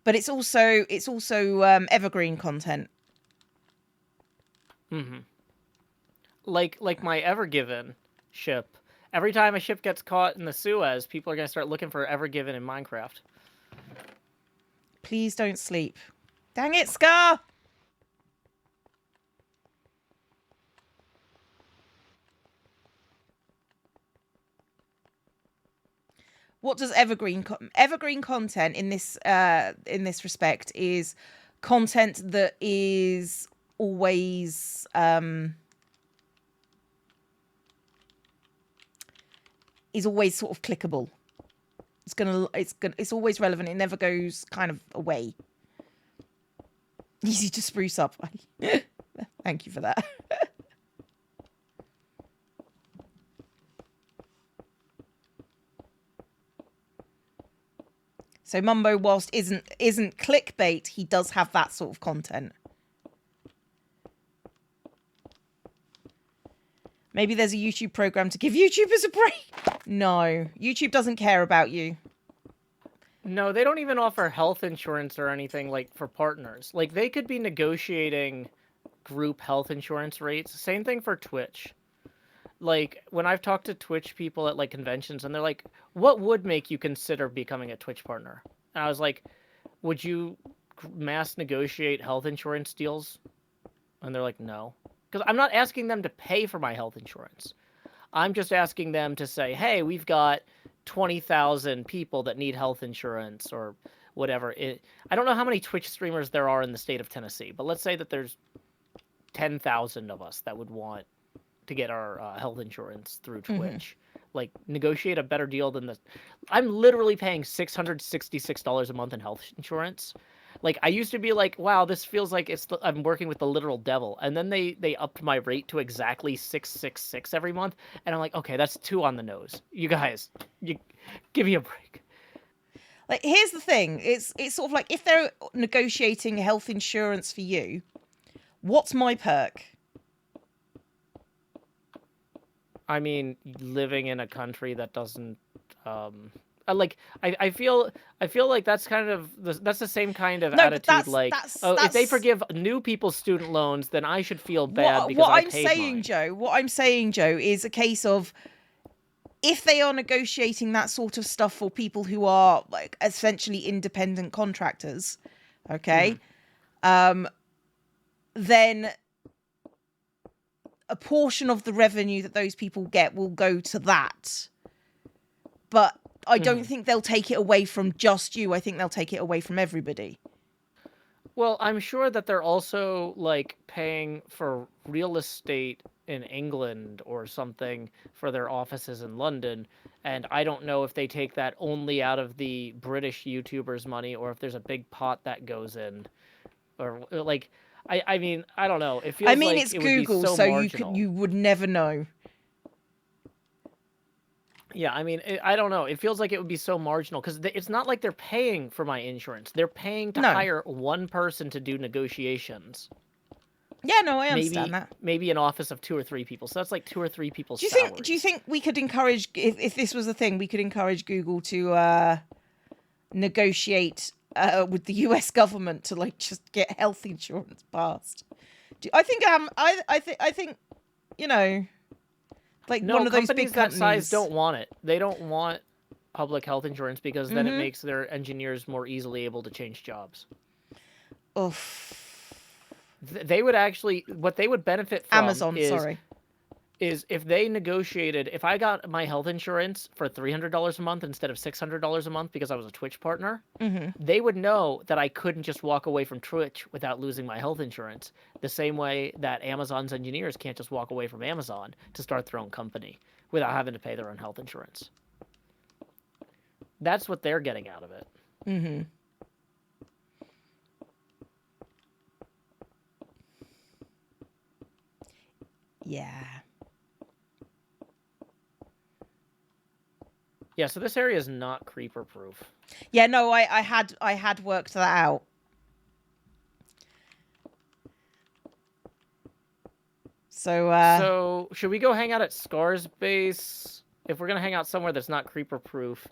But it's also evergreen content. Mm-hmm. Like my Ever Given ship. Every time a ship gets caught in the Suez, people are going to start looking for Ever Given in Minecraft. Please don't sleep. Dang it, Scar! What does evergreen content in this respect is content that is always sort of clickable. It's always relevant. It never goes kind of away. Easy to spruce up. Thank you for that. So Mumbo, whilst isn't clickbait, he does have that sort of content. Maybe there's a YouTube program to give YouTubers a break. No, YouTube doesn't care about you. No, they don't even offer health insurance or anything like for partners. Like they could be negotiating group health insurance rates. Same thing for Twitch. Like when I've talked to Twitch people at like conventions and they're like, what would make you consider becoming a Twitch partner? And I was like, would you mass negotiate health insurance deals? And they're like, no. Because I'm not asking them to pay for my health insurance. I'm just asking them to say, hey, we've got 20,000 people that need health insurance or whatever. I don't know how many Twitch streamers there are in the state of Tennessee, but let's say that there's 10,000 of us that would want to get our health insurance through Twitch. Like, negotiate a better deal than this. I'm literally paying $666 a month in health insurance. Like, I used to be like, wow, this feels like I'm working with the literal devil. And then they upped my rate to exactly $666 every month. And I'm like, okay, that's too on the nose. You guys, give me a break. Like, here's the thing. It's sort of like, if they're negotiating health insurance for you, what's my perk? I mean, living in a country that doesn't, I feel like that's kind of that's the same kind of attitude. If they forgive new people's student loans, then I should feel bad because I paid mine. What I'm saying, Joe, is a case of if they are negotiating that sort of stuff for people who are like essentially independent contractors, okay, then a portion of the revenue that those people get will go to that. But I don't think they'll take it away from just you. I think they'll take it away from everybody. Well, I'm sure that they're also like paying for real estate in England or something for their offices in London. And I don't know if they take that only out of the British YouTubers' money or if there's a big pot that goes in. Or like, I mean, I don't know. It feels like it's Google, so you would never know. Yeah, I mean, I don't know. It feels like it would be so marginal because it's not like they're paying for my insurance. They're paying to hire one person to do negotiations. Yeah, no, I understand that. Maybe an office of 2 or 3 people. So that's like 2 or 3 people's salaries. Do you think we could encourage, if this was a thing, we could encourage Google to negotiate with the US government to like just get health insurance passed? I think you know, like one of those big companies that size don't want it. They don't want public health insurance because then it makes their engineers more easily able to change jobs. Oof. They would actually, what they would benefit from Amazon, sorry. is if they negotiated, if I got my health insurance for $300 a month instead of $600 a month because I was a Twitch partner, they would know that I couldn't just walk away from Twitch without losing my health insurance, the same way that Amazon's engineers can't just walk away from Amazon to start their own company without having to pay their own health insurance. That's what they're getting out of it. Mm-hmm. Yeah. Yeah, so this area is not creeper proof. Yeah, no, I had worked that out. So should we go hang out at Scar's base? If we're gonna hang out somewhere that's not creeper proof.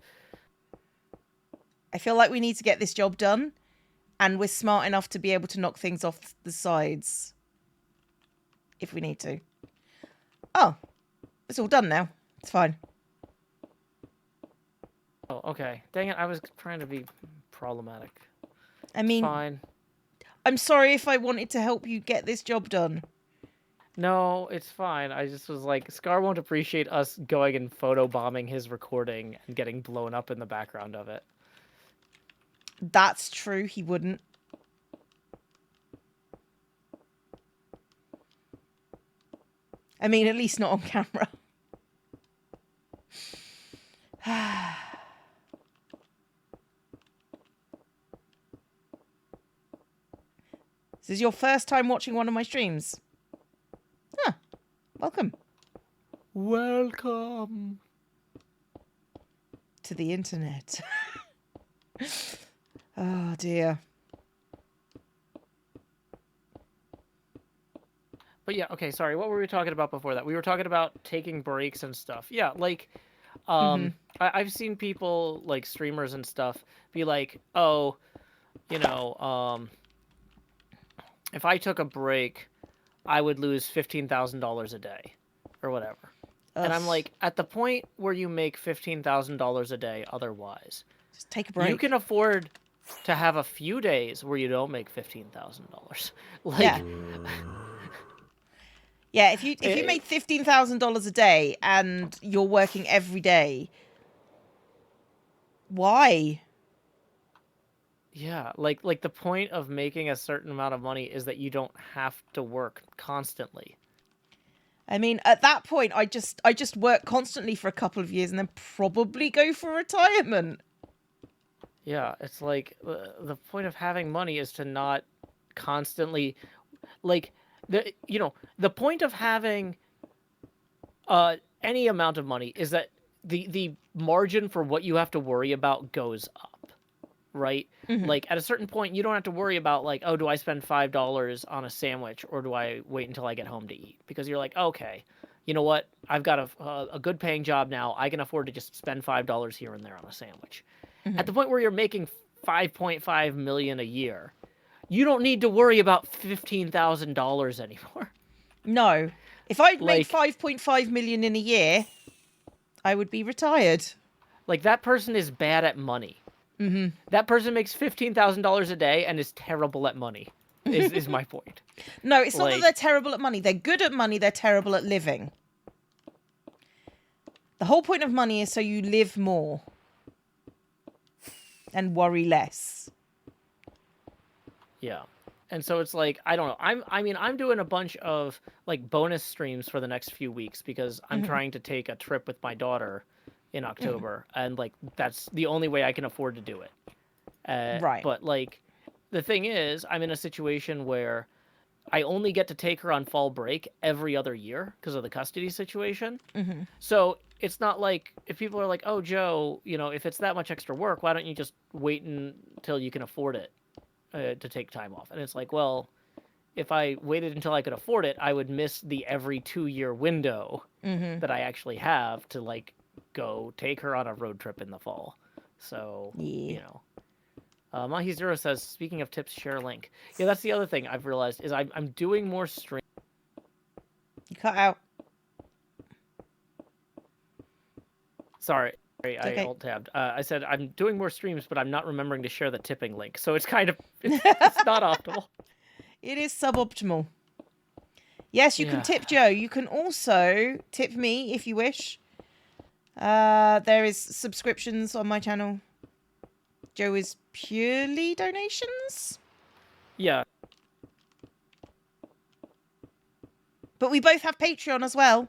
I feel like we need to get this job done, and we're smart enough to be able to knock things off the sides if we need to. Oh, it's all done now. It's fine. Oh, okay. Dang it, I was trying to be problematic. I mean, fine. I'm sorry if I wanted to help you get this job done. No, it's fine. I just was like, Scar won't appreciate us going and photobombing his recording and getting blown up in the background of it. That's true, he wouldn't. I mean, at least not on camera. This is your first time watching one of my streams? Huh. Welcome. Welcome to the internet. Oh, dear. But yeah, okay, sorry. What were we talking about before that? We were talking about taking breaks and stuff. Yeah, like, I've seen people, like, streamers and stuff, be like, oh, you know, if I took a break, I would lose $15,000 a day or whatever. Ugh. And I'm like, at the point where you make $15,000 a day otherwise, just take a break. You can afford to have a few days where you don't make $15,000. Like, yeah. Yeah, if you make $15,000 a day and you're working every day, why? Yeah, like the point of making a certain amount of money is that you don't have to work constantly. I mean, at that point, I just work constantly for a couple of years and then probably go for retirement. Yeah, it's like the point of having money is to not constantly, like, the point of having any amount of money is that the margin for what you have to worry about goes up, right? Mm-hmm. Like, at a certain point, you don't have to worry about, like, oh, do I spend $5 on a sandwich or do I wait until I get home to eat? Because you're like, okay, you know what? I've got a good paying job now. I can afford to just spend $5 here and there on a sandwich. Mm-hmm. At the point where you're making $5.5 million a year, you don't need to worry about $15,000 anymore. No. If I'd made $5.5 million in a year, I would be retired. Like, that person is bad at money. Mm-hmm. That person makes $15,000 a day and is terrible at money, is my point. No, it's not that they're terrible at money. They're good at money. They're terrible at living. The whole point of money is so you live more and worry less. Yeah. And so it's like, I don't know. I'm doing a bunch of, like, bonus streams for the next few weeks because I'm trying to take a trip with my daughter in October. And, like, that's the only way I can afford to do it. Right. But, like, the thing is, I'm in a situation where I only get to take her on fall break every other year because of the custody situation. Mm-hmm. So it's not like, if people are like, oh, Joe, if it's that much extra work, why don't you just wait until you can afford it? To take time off. And it's like, well, if I waited until I could afford it, I would miss the every 2-year window that I actually have to, like, go take her on a road trip in the fall. So, Mahi Zero says, speaking of tips, share a link. Yeah, that's the other thing I've realized is I'm doing more streams. You cut out. Sorry. I alt-tabbed. I said I'm doing more streams, but I'm not remembering to share the tipping link. So it's kind of, it's not optimal. It is suboptimal. Yes, you can tip Joe. You can also tip me if you wish. There is subscriptions on my channel. Joe is purely donations. Yeah. But we both have Patreon as well.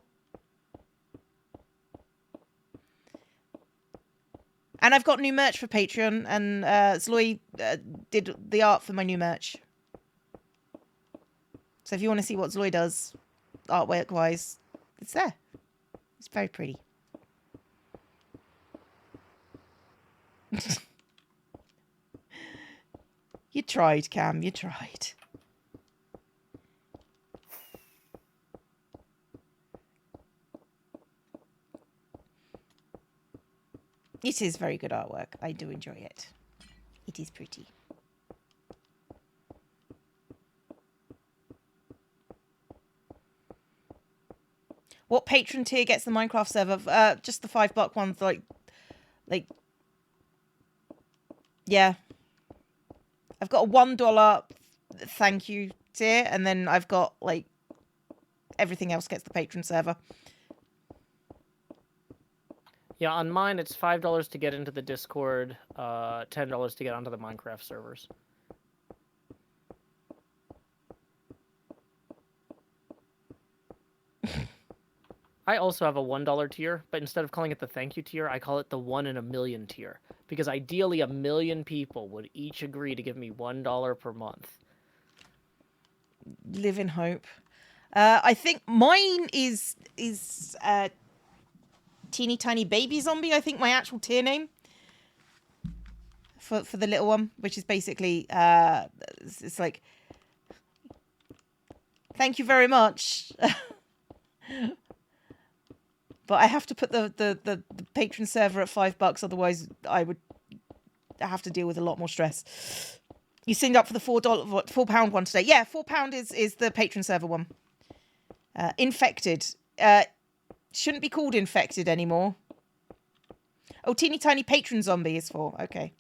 And I've got new merch for Patreon, and Zloy did the art for my new merch. So if you want to see what Zloy does, artwork-wise, it's there. It's very pretty. You tried, Cam. You tried. It is very good artwork. I do enjoy it. It is pretty. What patron tier gets the Minecraft server? Just the $5 ones, like, yeah. I've got a $1 thank you tier, and then I've got like everything else gets the patron server. Yeah, on mine it's $5 to get into the Discord, $10 to get onto the Minecraft servers. I also have a $1 tier, but instead of calling it the thank you tier, I call it the 1 in a million tier. Because ideally, 1 million people would each agree to give me $1 per month. Live in hope. I think mine is teeny tiny baby zombie. I think my actual tier name for the little one, which is basically it's like, thank you very much. But I have to put the patron server at $5, otherwise I would have to deal with a lot more stress. You signed up for the £4 one today. Yeah, £4 is the patron server one. Infected. Shouldn't be called infected anymore. Oh, teeny tiny patron zombie is for. Okay.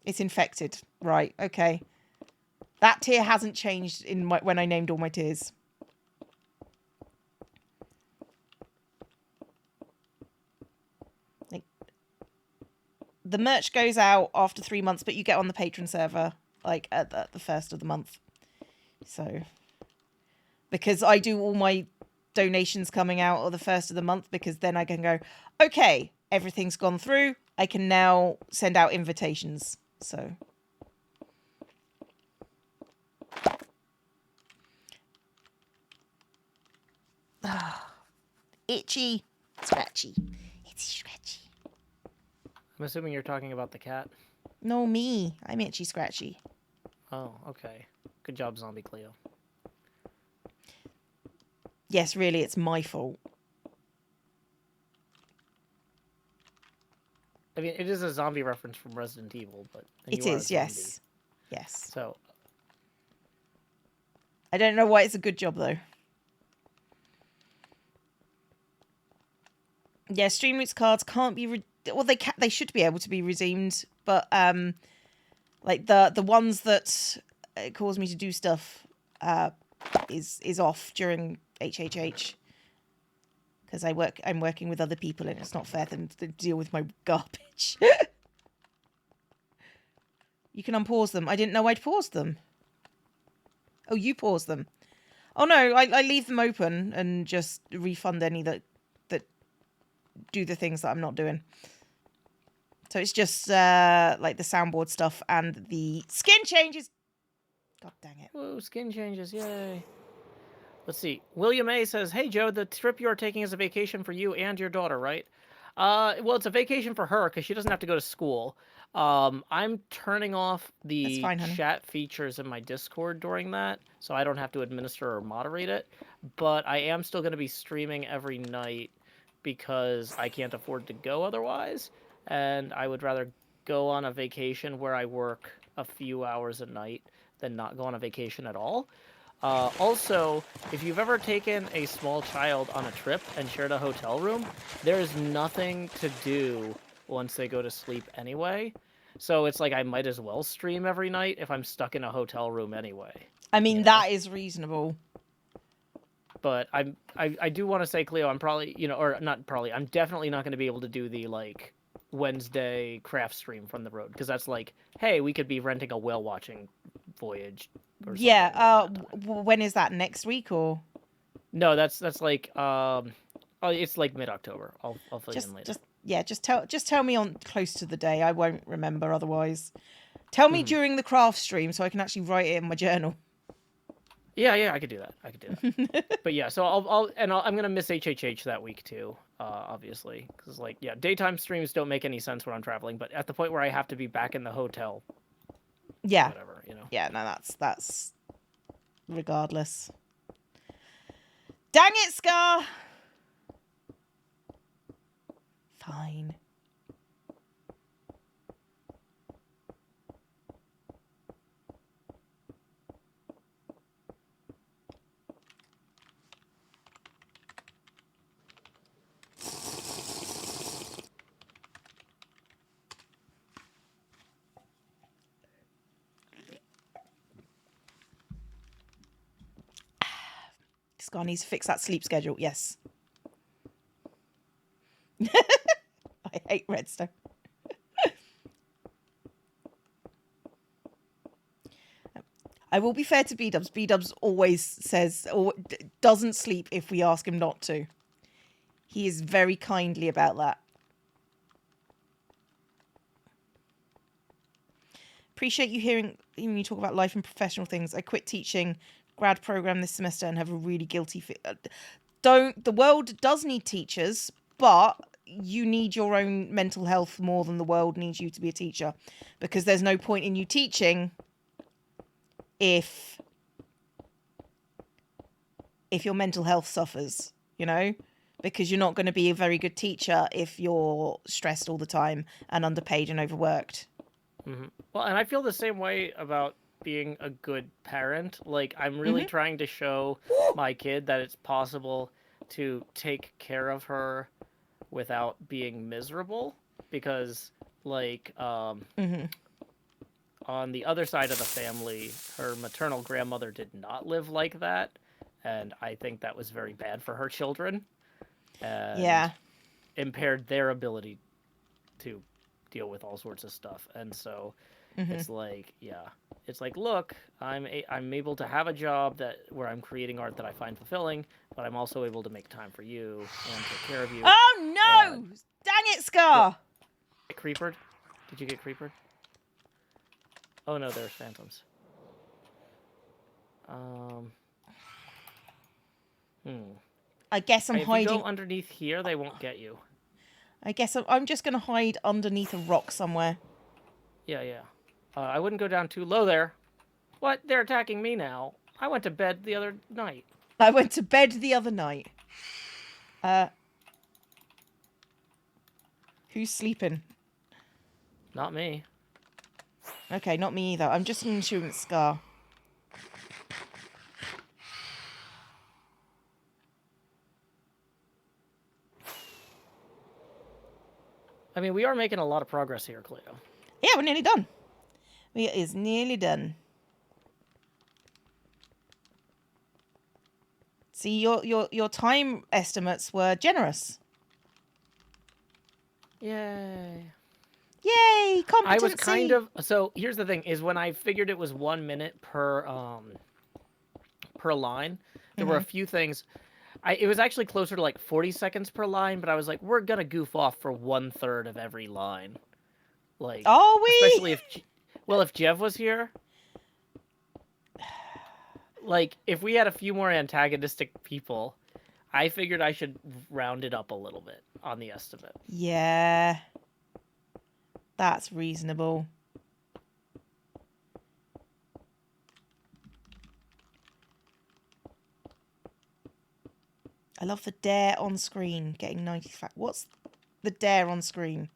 It's infected. Right, okay. That tier hasn't changed when I named all my tiers. The merch goes out after 3 months, but you get on the patron server like at the first of the month. So, because I do all my donations coming out of the first of the month, because then I can go, okay, everything's gone through. I can now send out invitations. So, itchy, scratchy, itchy, scratchy. I'm assuming you're talking about the cat. No, me. I'm itchy, scratchy. Oh, okay. Good job, Zombie Cleo. Yes, really, it's my fault. I mean, it is a zombie reference from Resident Evil, but it is, yes. Yes. So, I don't know why it's a good job though. Yeah, Stream Roots cards can't be well, they should be able to be redeemed, but like the ones that cause me to do stuff is off during HHH, because I'm working with other people and it's not fair for them to deal with my garbage. You can unpause them. I didn't know I'd paused them. Oh, you pause them. Oh no, I leave them open and just refund any that do the things that I'm not doing. So it's just like the soundboard stuff and the skin changes. God dang it. whoa, skin changes, yay. Let's see. William A. says, hey, Joe, the trip you are taking is a vacation for you and your daughter, right? Well, it's a vacation for her because she doesn't have to go to school. I'm turning off the chat features in my Discord during that, so I don't have to administer or moderate it. But I am still going to be streaming every night because I can't afford to go otherwise. And I would rather go on a vacation where I work a few hours a night than not go on a vacation at all. Also, if you've ever taken a small child on a trip and shared a hotel room, there's nothing to do once they go to sleep anyway. So it's like I might as well stream every night if I'm stuck in a hotel room anyway. I mean, that is reasonable. But I do want to say, Cleo, I'm probably, or not probably, I'm definitely not going to be able to do the like Wednesday craft stream from the road, because that's like, hey, we could be renting a whale watching voyage or something. When is that, next week or? No, that's like it's like mid-October. I'll fill you in later. Just tell me on close to the day. I won't remember otherwise. Tell me during the craft stream so I can actually write it in my journal. Yeah, I could do that. But yeah, so I'm gonna miss HHH that week too, obviously, because like daytime streams don't make any sense when I'm traveling. But at the point where I have to be back in the hotel, whatever. Yeah, no, that's regardless. Dang it, Scar. Fine. Scar needs to fix that sleep schedule. Yes. I hate Redstone. I will be fair to B-Dubs. B-Dubs always says or doesn't sleep if we ask him not to. He is very kindly about that. Appreciate you hearing you talk about life and professional things. I quit teaching grad program this semester and have a really guilty the world does need teachers, but you need your own mental health more than the world needs you to be a teacher, because there's no point in you teaching if your mental health suffers, because you're not going to be a very good teacher if you're stressed all the time and underpaid and overworked. Mm-hmm. Well, and I feel the same way about being a good parent. Like, I'm really trying to show my kid that it's possible to take care of her without being miserable, because like on the other side of the family, her maternal grandmother did not live like that, and I think that was very bad for her children and impaired their ability to deal with all sorts of stuff. And so it's like, look, I'm able to have a job where I'm creating art that I find fulfilling, but I'm also able to make time for you and take care of you. Oh no! Dang it, Scar! Get creepered? Did you get creepered? Oh no, there's phantoms. I guess I'm hiding. If you go underneath here, they won't get you. I guess I'm just going to hide underneath a rock somewhere. Yeah. I wouldn't go down too low there. What? They're attacking me now. I went to bed the other night. Who's sleeping? Not me. Okay, not me either. I'm just an insurance Scar. I mean, we are making a lot of progress here, Cleo. Yeah, we're nearly done. It is nearly done. See, your time estimates were generous. Yay. Yay, competency. I was kind of... So, here's the thing, is when I figured it was 1 minute per line, there were a few things... It was actually closer to like 40 seconds per line, but I was like, we're going to goof off for 1/3 of every line. Like, are we? Especially if Jev was here. Like, if we had a few more antagonistic people, I figured I should round it up a little bit on the estimate. Yeah. That's reasonable. I love the dare on screen, getting 95. What's the dare on screen?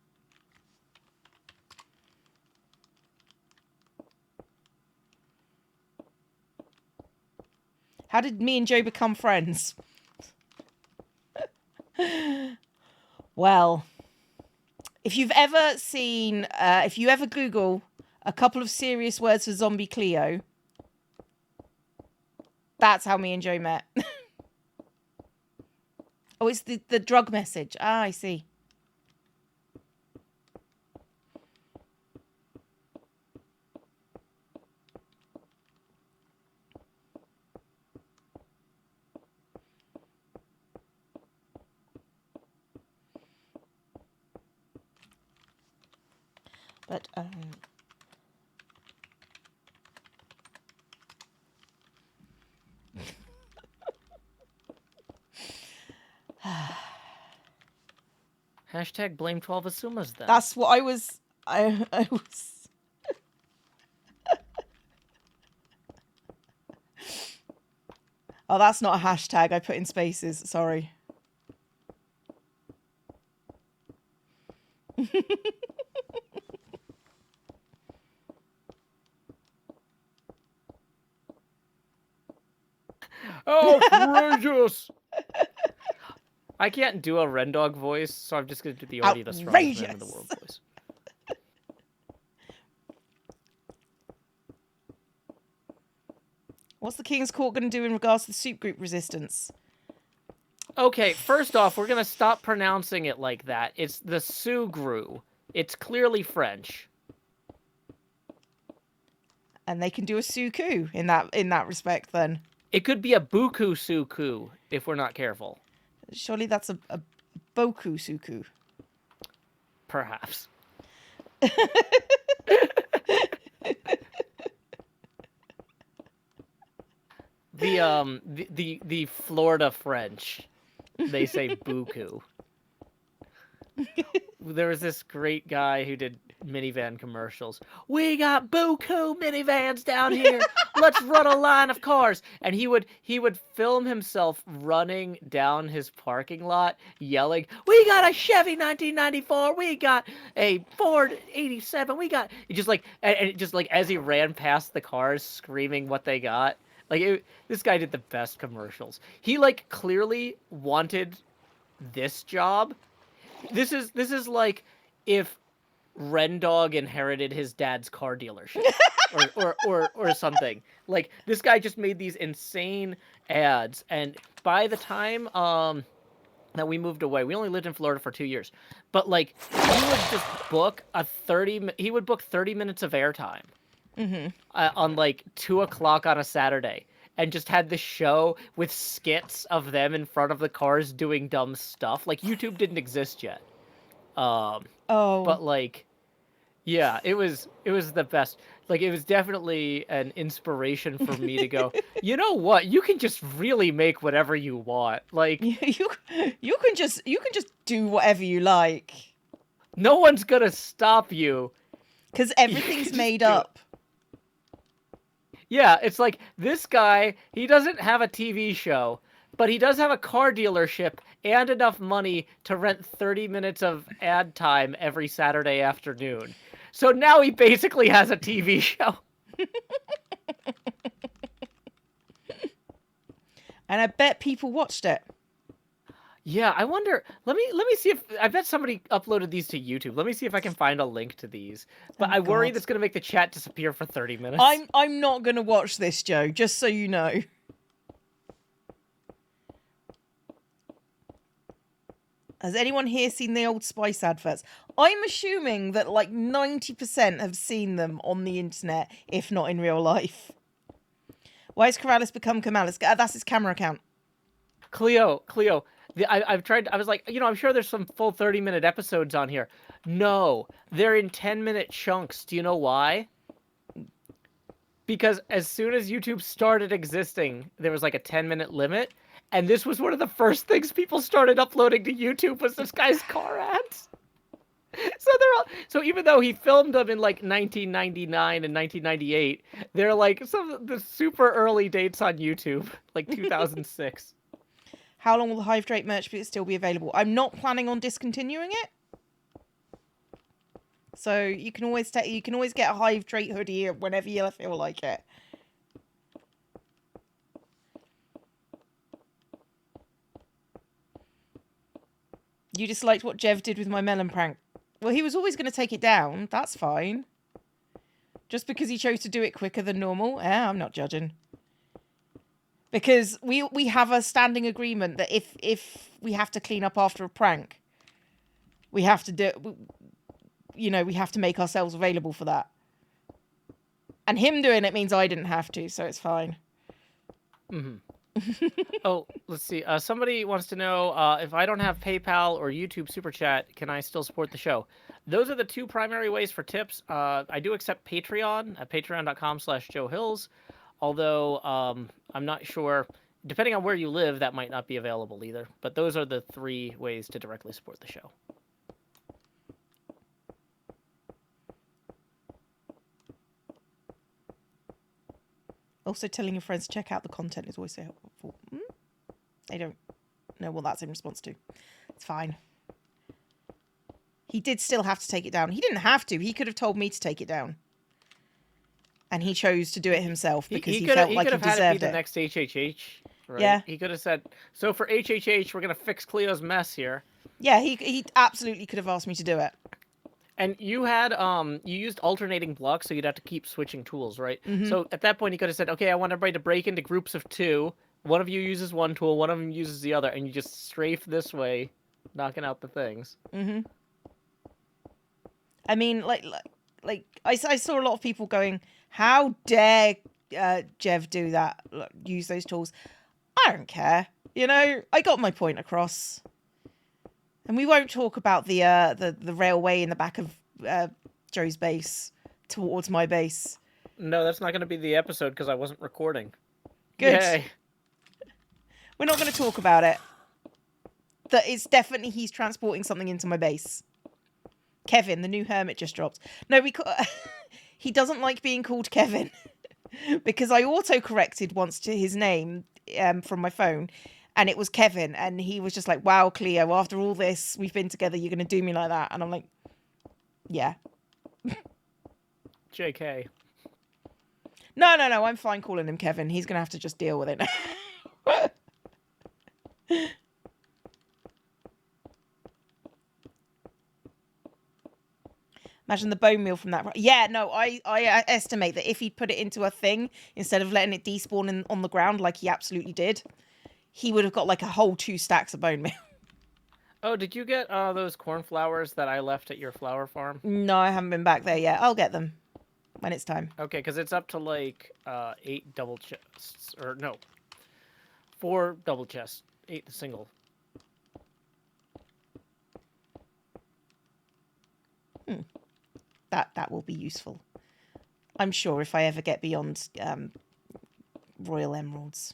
How did me and Joe become friends? Well, if you've ever seen, if you ever Google a couple of serious words for zombie Cleo, that's how me and Joe met. Oh, it's the drug message. Ah, I see. But Hashtag blame 12 Asumas then. that's what I was. I was. Oh, that's not a hashtag. I put in spaces. Sorry. Outrageous! I can't do a Rendog voice, so I'm just going to do the already the strongest man in the world voice. What's the King's Court going to do in regards to the soup group resistance? Okay, first off, we're going to stop pronouncing it like that. It's the Sugru. It's clearly French. And they can do a suku in that respect then. It could be a buku suku if we're not careful. Surely that's a boku suku. Perhaps. The Florida French, they say buku. There was this great guy who did minivan commercials. We got buku minivans down here. Let's run a line of cars. And he would film himself running down his parking lot, yelling, "We got a Chevy 1994. We got a Ford 87. We got..." Just like, and just like as he ran past the cars, screaming what they got. Like this guy did the best commercials. He like clearly wanted this job. This is like if Rendog inherited his dad's car dealership or something. Like this guy just made these insane ads, and by the time that we moved away, we only lived in Florida for 2 years, but like he would just book 30 minutes of airtime on like 2:00 on a Saturday, and just had the show with skits of them in front of the cars doing dumb stuff. Like YouTube didn't exist yet. But like, yeah, it was the best. Like it was definitely an inspiration for me to go, you know what? You can just really make whatever you want. Like you can just do whatever you like. No one's gonna stop you. Because everything's made up. Yeah, it's like this guy, he doesn't have a TV show, but he does have a car dealership and enough money to rent 30 minutes of ad time every Saturday afternoon. So now he basically has a TV show. And I bet people watched it. Yeah, I wonder. Let me see if I bet somebody uploaded these to YouTube. Let me see if I can find a link to these. But I worry that's gonna make the chat disappear for 30 minutes. I'm not gonna watch this, Joe. Just so you know. Has anyone here seen the Old Spice adverts? I'm assuming that like 90% have seen them on the internet, if not in real life. Why has Corrales become Kamalis? That's his camera account. Cleo. I've tried. I was like, I'm sure there's some full 30-minute episodes on here. No, they're in 10-minute chunks. Do you know why? Because as soon as YouTube started existing, there was like a 10-minute limit, and this was one of the first things people started uploading to YouTube was this guy's car ads. So even though he filmed them in like 1999 and 1998, they're like some of the super early dates on YouTube, like 2006. How long will the Hive Drake merch still be available? I'm not planning on discontinuing it. So you can always get a Hive Drake hoodie whenever you feel like it. You disliked what Jev did with my melon prank. Well, he was always going to take it down. That's fine. Just because he chose to do it quicker than normal. I'm not judging. Because we have a standing agreement that if we have to clean up after a prank, we have to do, we have to make ourselves available for that. And him doing it means I didn't have to, so it's fine. Mm-hmm. Oh, let's see. Somebody wants to know if I don't have PayPal or YouTube Super Chat, can I still support the show? Those are the two primary ways for tips. I do accept Patreon at patreon.com/JoeHills, although I'm not sure. Depending on where you live, that might not be available either. But those are the three ways to directly support the show. Also, telling your friends to check out the content is always so helpful. They don't know what that's in response to. It's fine. He did still have to take it down. He didn't have to. He could have told me to take it down. And he chose to do it himself because he felt like he deserved it. He could have had it be the next HHH, right? Yeah. He could have said, so for HHH, we're going to fix Cleo's mess here. Yeah, he absolutely could have asked me to do it. And you had, you used alternating blocks, so you'd have to keep switching tools, right? Mm-hmm. So at that point, you could have said, okay, I want everybody to break into groups of 2. One of you uses one tool, one of them uses the other, and you just strafe this way, knocking out the things. Mm-hmm. I mean, like I saw a lot of people going, how dare Jev do that, use those tools? I don't care. I got my point across. And we won't talk about the railway in the back of Joe's base towards my base. No, that's not going to be the episode because I wasn't recording. Good. Yay. We're not going to talk about it. That it's definitely he's transporting something into my base. Kevin, the new hermit, just dropped. No, he doesn't like being called Kevin because I auto-corrected once to his name from my phone. And it was Kevin, and he was just like, wow, Cleo, after all this, we've been together, you're going to do me like that? And I'm like, yeah. JK. No, I'm fine calling him Kevin. He's going to have to just deal with it. Imagine the bone meal from that. Yeah, no, I estimate that if he'd put it into a thing, instead of letting it despawn on the ground like he absolutely did, he would have got like a whole 2 stacks of bone meal. Oh, did you get those cornflowers that I left at your flower farm? No, I haven't been back there yet. I'll get them when it's time. Okay, because it's up to like 8 double chests. Or no, 4 double chests. 8 single. That will be useful. I'm sure if I ever get beyond Royal Emeralds.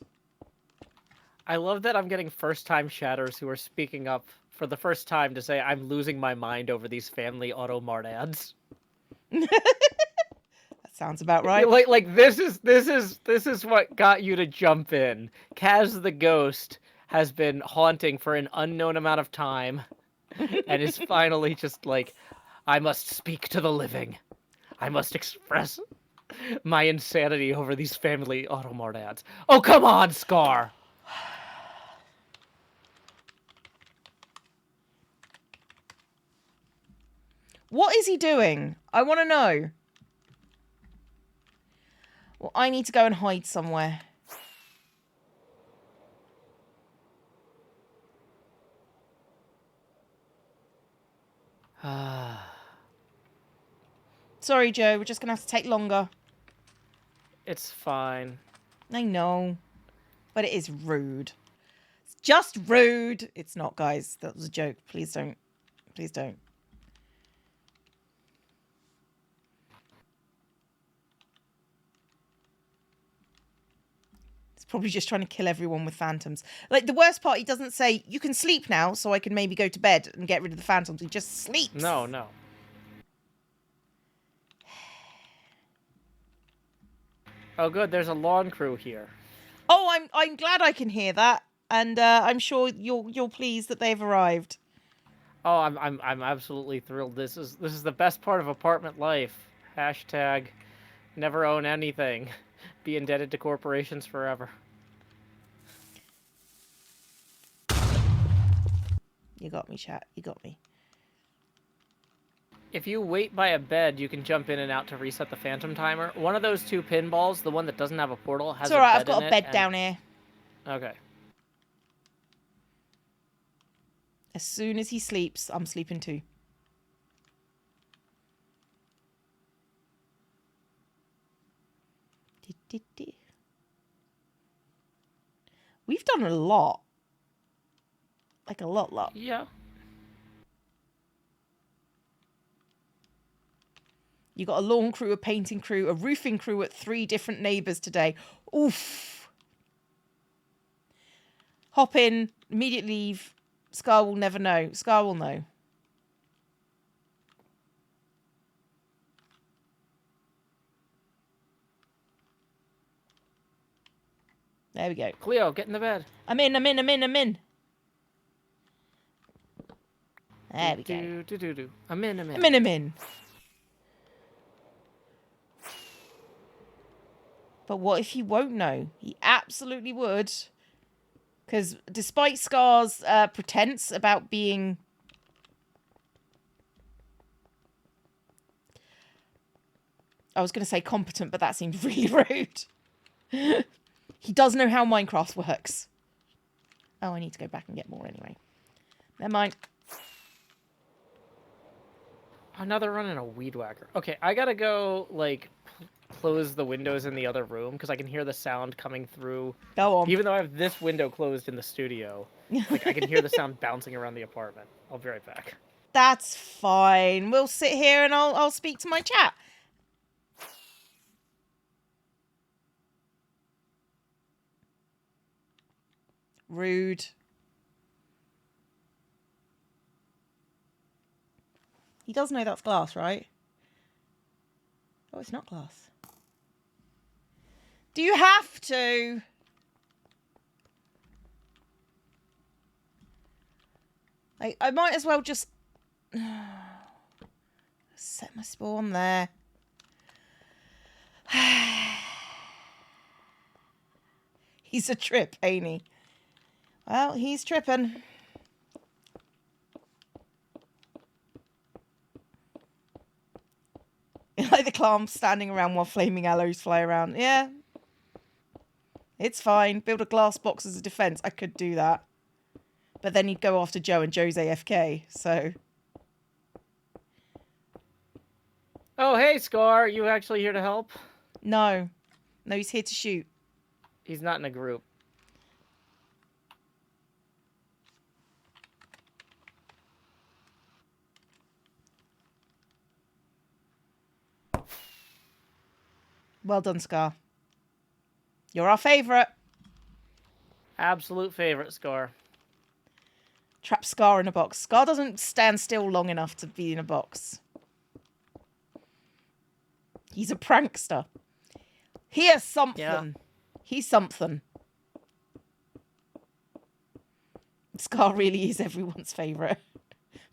I love that I'm getting first-time shatters who are speaking up for the first time to say I'm losing my mind over these family Automart ads. That sounds about right. Like this is what got you to jump in. Kaz the ghost has been haunting for an unknown amount of time and is finally just like, I must speak to the living. I must express my insanity over these family Automart ads. Oh, come on, Scar! What is he doing? I want to know. Well, I need to go and hide somewhere. Sorry, Joe. We're just going to have to take longer. It's fine. I know. But it is rude. It's just rude. It's not, guys. That was a joke. Please don't. Please don't. It's probably just trying to kill everyone with phantoms. Like, the worst part, he doesn't say, you can sleep now so I can maybe go to bed and get rid of the phantoms. He just sleeps. No, no. Oh, good. There's a lawn crew here. Oh, I'm glad I can hear that, and I'm sure you're pleased that they've arrived. Oh, I'm absolutely thrilled. This is the best part of apartment life. Hashtag never own anything. Be indebted to corporations forever. You got me, chat. You got me. If you wait by a bed, you can jump in and out to reset the phantom timer. One of those 2 pinballs, the one that doesn't have a portal, has it's all right, a bed I've got a bed down here. Okay. As soon as he sleeps, I'm sleeping too. We've done a lot. Like a lot. Yeah. You got a lawn crew, a painting crew, a roofing crew at 3 different neighbours today. Oof. Hop in, immediate leave. Scar will never know. Scar will know. There we go. Cleo, get in the bed. I'm in. There we go. I'm in. But what if he won't know? He absolutely would. Because despite Scar's pretense about being... I was going to say competent, but that seemed really rude. He does know how Minecraft works. Oh, I need to go back and get more anyway. Never mind. Oh, now they're running a weed whacker. Okay, I gotta go, like, close the windows in the other room, because I can hear the sound coming through. Go on. Even though I have this window closed in the studio, like, I can hear the sound bouncing around the apartment. I'll be right back. That's fine. We'll sit here and I'll speak to my chat. Rude. He does know that's glass, right? Oh, it's not glass. Do you have to? I might as well just set my spawn there. He's a trip, ain't he? Well, he's tripping. Like the clam standing around while flaming arrows fly around. Yeah. It's fine. Build a glass box as a defense. I could do that. But then you'd go after Joe and Joe's AFK, so... Oh, hey, Scar. Are you actually here to help? No. No, he's here to shoot. He's not in a group. Well done, Scar. You're our favourite. Absolute favorite, Scar. Trap Scar in a box. Scar doesn't stand still long enough to be in a box. He's a prankster. Here's something. Yeah. He's something. Scar really is everyone's favourite.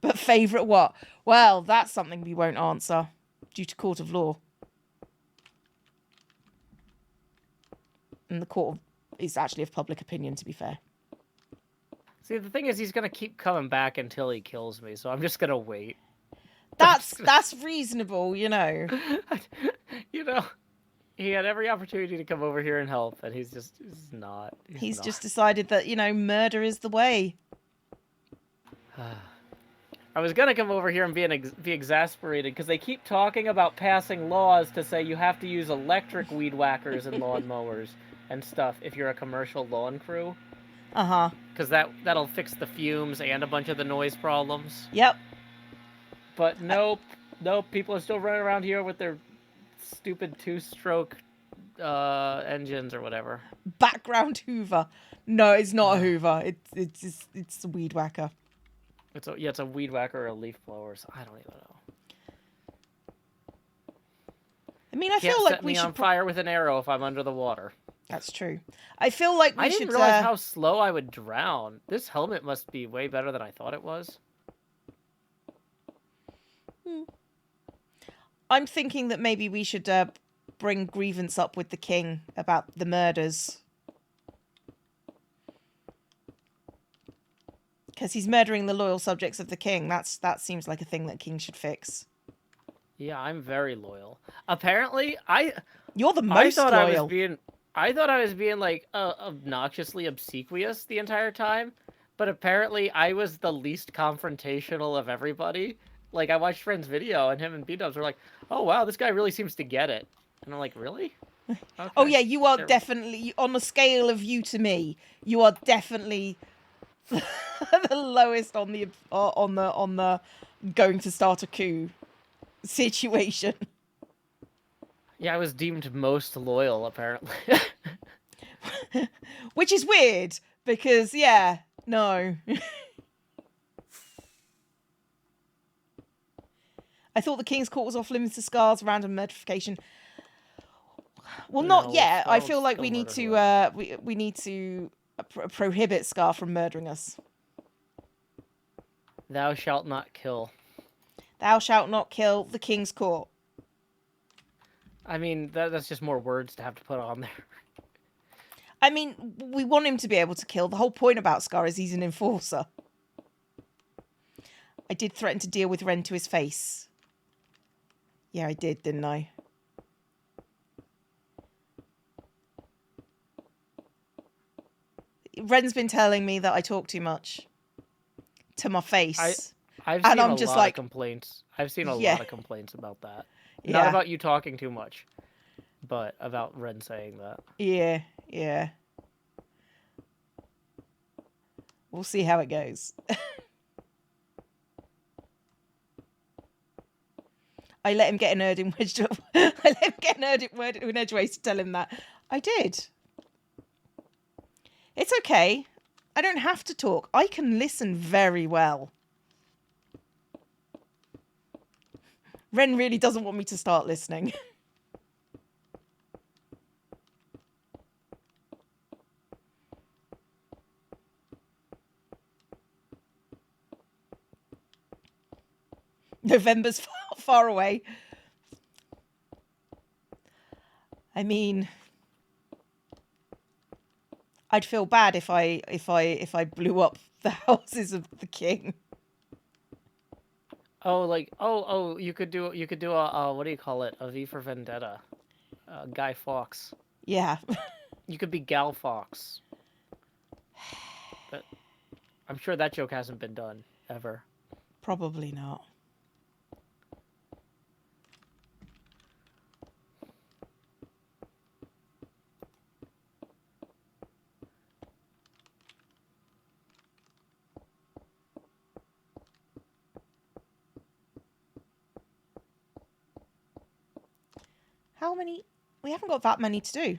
But favourite what? Well, that's something we won't answer due to court of law. And the court is actually of public opinion, to be fair. See, the thing is, he's going to keep coming back until he kills me, so I'm just going to wait. That's reasonable, you know. You know, he had every opportunity to come over here and help, and he's not. He's just decided that, you know, murder is the way. I was going to come over here and be exasperated, because they keep talking about passing laws to say you have to use electric weed whackers and lawn mowers and stuff if you're a commercial lawn crew. Uh-huh. Because that'll fix the fumes and a bunch of the noise problems. Yep. But nope, people are still running around here with their stupid 2-stroke engines or whatever. Background Hoover. No, it's not a Hoover. It's a weed whacker. It's a weed whacker or a leaf blower. So I don't even know. I mean, I feel like set me on fire with an arrow if I'm under the water. That's true. I feel like I didn't realize how slow I would drown. This helmet must be way better than I thought it was. I'm thinking that maybe we should bring grievance up with the king about the murders. Because he's murdering the loyal subjects of the king. That seems like a thing that king should fix. Yeah, I'm very loyal. Apparently, You're the most loyal. I thought I was being like obnoxiously obsequious the entire time, but apparently I was the least confrontational of everybody. Like I watched Friend's video and him and B-Dubs were like, "Oh wow, this guy really seems to get it," and I'm like, "Really? Oh Okay." yeah, you are definitely on a scale of you to me. You are definitely the lowest on the going to start a coup situation. Yeah, I was deemed most loyal apparently. Which is weird because yeah, no. I thought the King's Court was off limits to Scars, random notification. Well, not No, yet. I Scar will feel like still we need murder to whoever. we need to prohibit Scar from murdering us. Thou shalt not kill. Thou shalt not kill the King's Court. I mean, that's just more words to have to put on there. I mean, we want him to be able to kill. The whole point about Scar is he's an enforcer. I did threaten to deal with Ren to his face. Yeah, I did, didn't I? Ren's been telling me that I talk too much to my face. I've and seen I'm a just lot like, of complaints. I've seen a yeah, lot of complaints about that. Not yeah, about you talking too much, but about Ren saying that. yeah, yeah. We'll see how it goes. I let him get an Erdin wedged up. I let him get an Erdin edgeways to tell him that. I did. It's okay. I don't have to talk. I can listen very well. Ren really doesn't want me to start listening. November's far away. I mean, I'd feel bad if I blew up the houses of the king. Oh, like you could do a what do you call it? A V for Vendetta. Guy Fawkes. Yeah. You could be Gal Fawkes. But I'm sure that joke hasn't been done ever. Probably not. How many? We haven't got that many to do.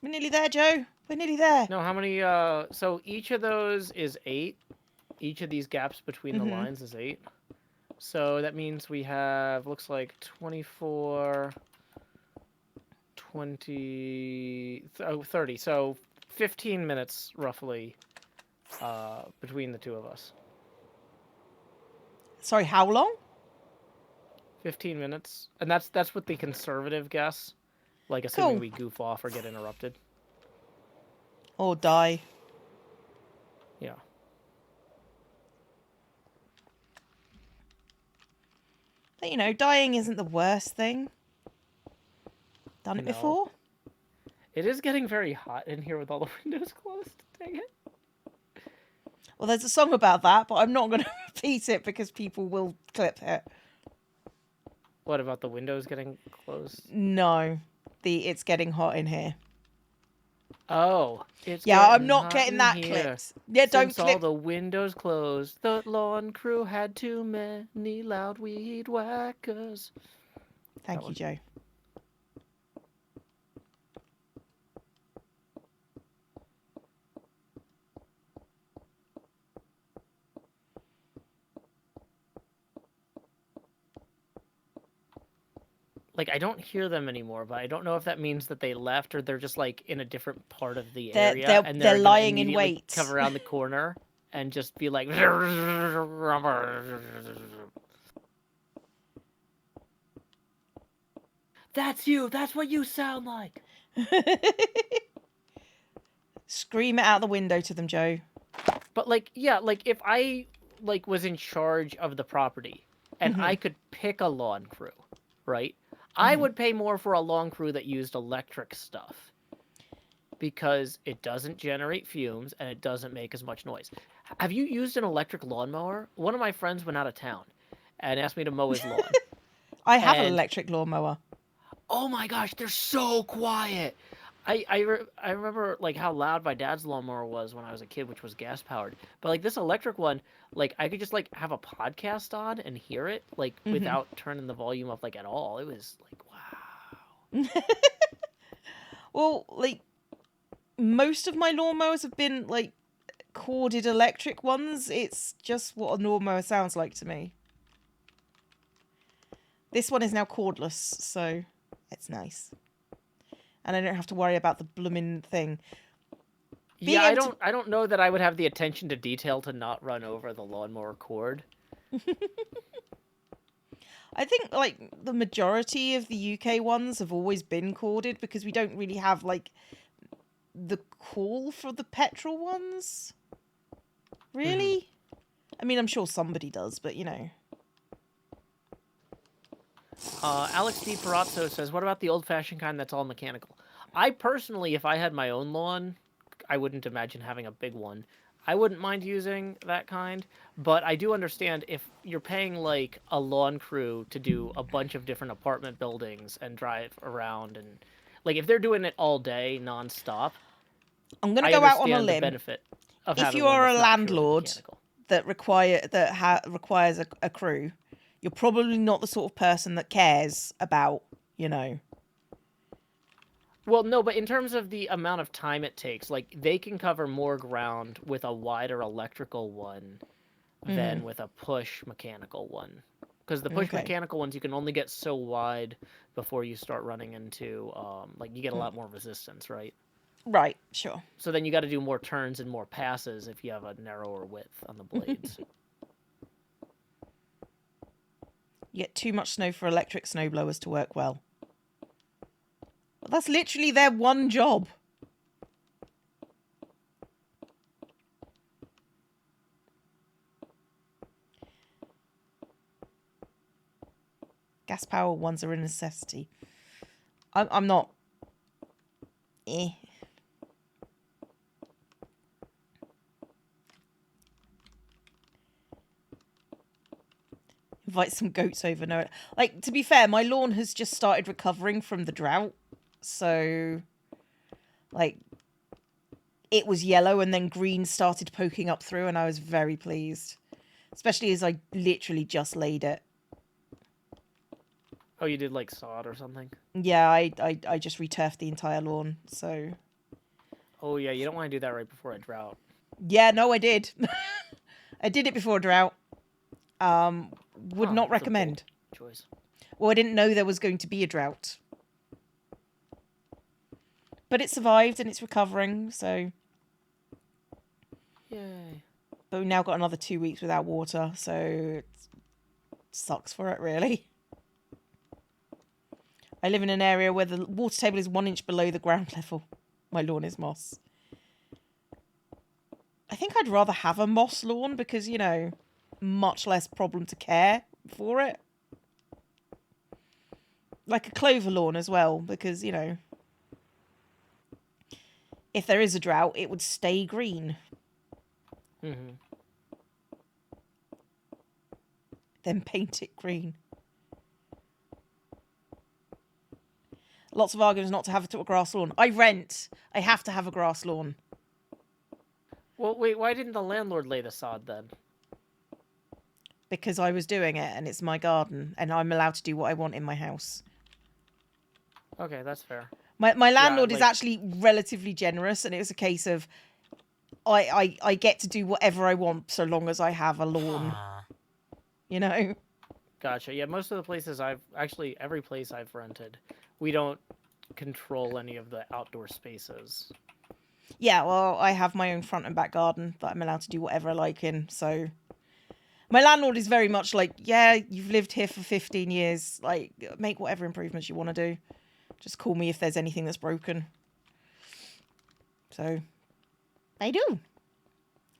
We're nearly there, Joe. We're nearly there. No, how many? So each of those is 8. Each of these gaps between the lines is 8. So that means we have, looks like 24, 20, 30. So 15 minutes roughly between the two of us. Sorry, how long? 15 minutes. And that's with the conservative guess. Like assuming we goof off or get interrupted. Or die. Yeah. But, you know, dying isn't the worst thing. Done it before. It is getting very hot in here with all the windows closed. Dang it. Well, there's a song about that, but I'm not going to repeat it because people will clip it. What about the windows getting closed? No. It's getting hot in here. Oh, it's I'm not getting that clipped. Yeah, don't Since clip. all the windows closed, the lawn crew had too many loud weed whackers. Thank you, Joe. Like, I don't hear them anymore, but I don't know if that means that they left or they're just, like, in a different part of the area. And they're lying in wait. Come around the corner and just be like... That's you! That's what you sound like! Scream it out the window to them, Joe. But, like, yeah, like, if I, like, was in charge of the property and I could pick a lawn crew, right? I would pay more for a lawn crew that used electric stuff. because it doesn't generate fumes and it doesn't make as much noise. Have you used an electric lawnmower? One of my friends went out of town and asked me to mow his lawn. I have an And electric lawnmower. oh my gosh, they're so quiet. I remember like how loud my dad's lawnmower was when I was a kid, which was gas powered. But like this electric one, like I could just like have a podcast on and hear it like without turning the volume up like at all. It was like wow. Well, like most of my lawnmowers have been like corded electric ones. It's just what a lawnmower sounds like to me. This one is now cordless, so it's nice. And I don't have to worry about the blooming thing. Yeah, I don't know that I would have the attention to detail to not run over the lawnmower cord. I think like the majority of the UK ones have always been corded because we don't really have like the call for the petrol ones. Really? I mean, I'm sure somebody does, but you know. Alex D. Perazzo says, what about the old-fashioned kind that's all mechanical? I personally, if I had my own lawn, I wouldn't imagine having a big one. I wouldn't mind using that kind, but I do understand if you're paying like a lawn crew to do a bunch of different apartment buildings and drive around and like if they're doing it all day nonstop, I'm going to I go out on a understand the limb. benefit of If having you one are a that's not purely landlord mechanical. that requires a crew, you're probably not the sort of person that cares about, you know. Well, no, but in terms of the amount of time it takes, like they can cover more ground with a wider electrical one than with a push mechanical one. Because the push mechanical ones, you can only get so wide before you start running into, like, you get a lot more resistance, right? Right, sure. So then you got to do more turns and more passes if you have a narrower width on the blades. You get too much snow for electric snowblowers to work well. But that's literally their one job. Gas power ones are a necessity. I'm not. Invite some goats over. No, like to be fair, my lawn has just started recovering from the drought, so like it was yellow and then green started poking up through, and I was very pleased, especially as I literally just laid it. Oh, you did like sod or something? Yeah, I just returfed the entire lawn, so. Oh yeah, you don't want to do that right before a drought. Yeah, no, I did. I did it before a drought. Would not recommend. Choice. Well, I didn't know there was going to be a drought. But it survived and it's recovering, so. Yay. But we've now got another 2 weeks without water, so it sucks for it, really. I live in an area where the water table is 1 inch below the ground level. My lawn is moss. I think I'd rather have a moss lawn because, you know, much less problem to care for it. Like a clover lawn as well, because, you know, if there is a drought, it would stay green. Then paint it green. Lots of arguments not to have a grass lawn. I rent. I have to have a grass lawn. Well, wait, why didn't the landlord lay the sod then? Because I was doing it and it's my garden and I'm allowed to do what I want in my house. Okay, that's fair. My landlord is actually relatively generous, and it was a case of I get to do whatever I want so long as I have a lawn. You know? Gotcha. Yeah, most of the places every place I've rented, we don't control any of the outdoor spaces. Yeah, well, I have my own front and back garden that I'm allowed to do whatever I like in, so. My landlord is very much like, yeah, you've lived here for 15 years, like, make whatever improvements you want to do. Just call me if there's anything that's broken. So, they do.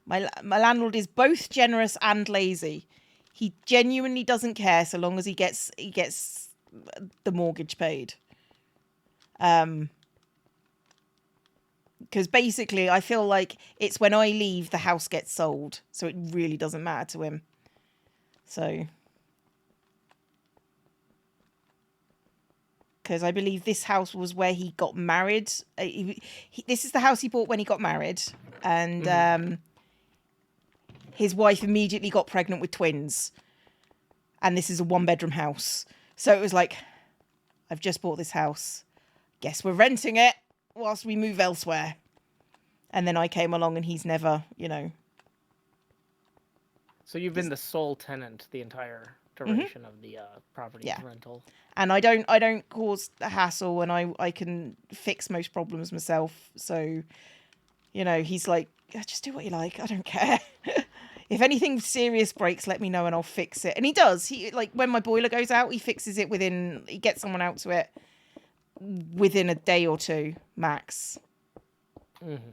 My landlord is both generous and lazy. He genuinely doesn't care so long as he gets the mortgage paid. Because basically, I feel like it's when I leave, the house gets sold. So it really doesn't matter to him. So... because I believe this house was where he got married. This is the house he bought when he got married. And his wife immediately got pregnant with twins. And this is a 1-bedroom house. So it was like, I've just bought this house. Guess we're renting it whilst we move elsewhere. And then I came along and he's never, So you've been the sole tenant the entire duration of the property rental. And I don't cause a hassle, and I can fix most problems myself. So, he's like, just do what you like. I don't care. If anything serious breaks, let me know and I'll fix it. And he does. He, like, when my boiler goes out, he fixes it he gets someone out to it within a day or two, max. Mm-hmm.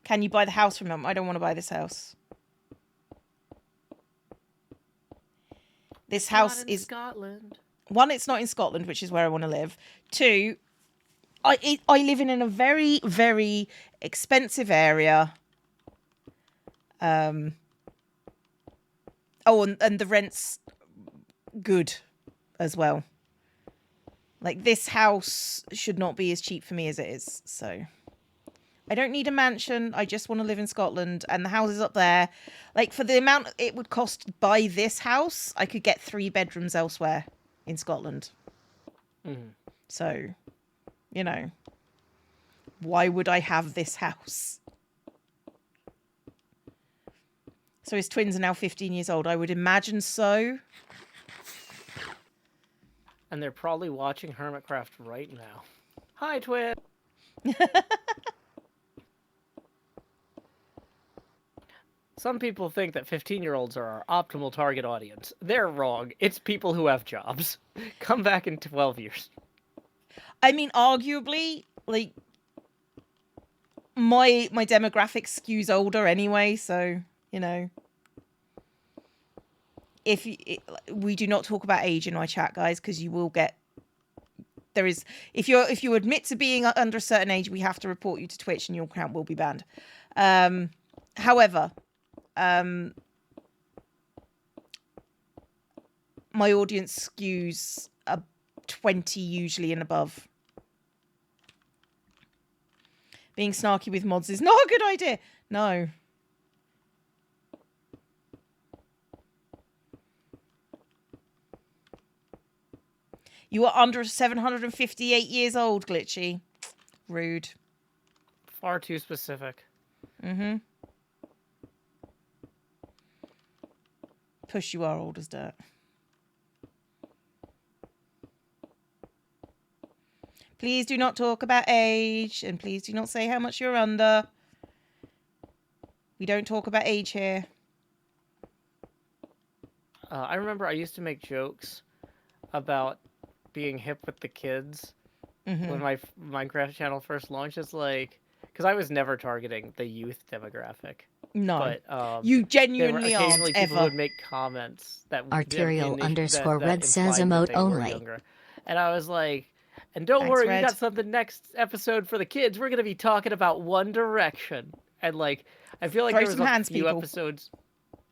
Can you buy the house from him? I don't want to buy this house. This house is Scotland. 1, it's not in Scotland, which is where I want to live. 2, I live in a very, very expensive area. And the rent's good as well. Like, this house should not be as cheap for me as it is. So I don't need a mansion. I just want to live in Scotland, and the houses up there, like, for the amount it would cost to buy this house, I could get 3 bedrooms elsewhere in Scotland. Mm. So, why would I have this house? So his twins are now 15 years old. I would imagine so. And they're probably watching Hermitcraft right now. Hi, twin. Some people think that 15-year-olds are our optimal target audience. They're wrong. It's people who have jobs. Come back in 12 years. I mean, arguably, like, my demographic skews older anyway, so, we do not talk about age in my chat, guys, because you will get... if you admit to being under a certain age, we have to report you to Twitch and your account will be banned. However... my audience skews 20 usually and above. Being snarky with mods is not a good idea. No. You are under 758 years old, Glitchy. Rude. Far too specific. Mm-hmm. Push, you are old as dirt. Please do not talk about age, and please do not say how much you're under. We don't talk about age here. I remember I used to make jokes about being hip with the kids when my Minecraft channel first launched. It's like, because I was never targeting the youth demographic. No, but you genuinely there were occasionally aren't people ever. would make comments that Arterial_red says emote only. And I was like, and don't Thanks, worry, Red. we got something next episode for the kids. We're gonna be talking about One Direction, and like, I feel like Throw there was some a hands, few people. episodes.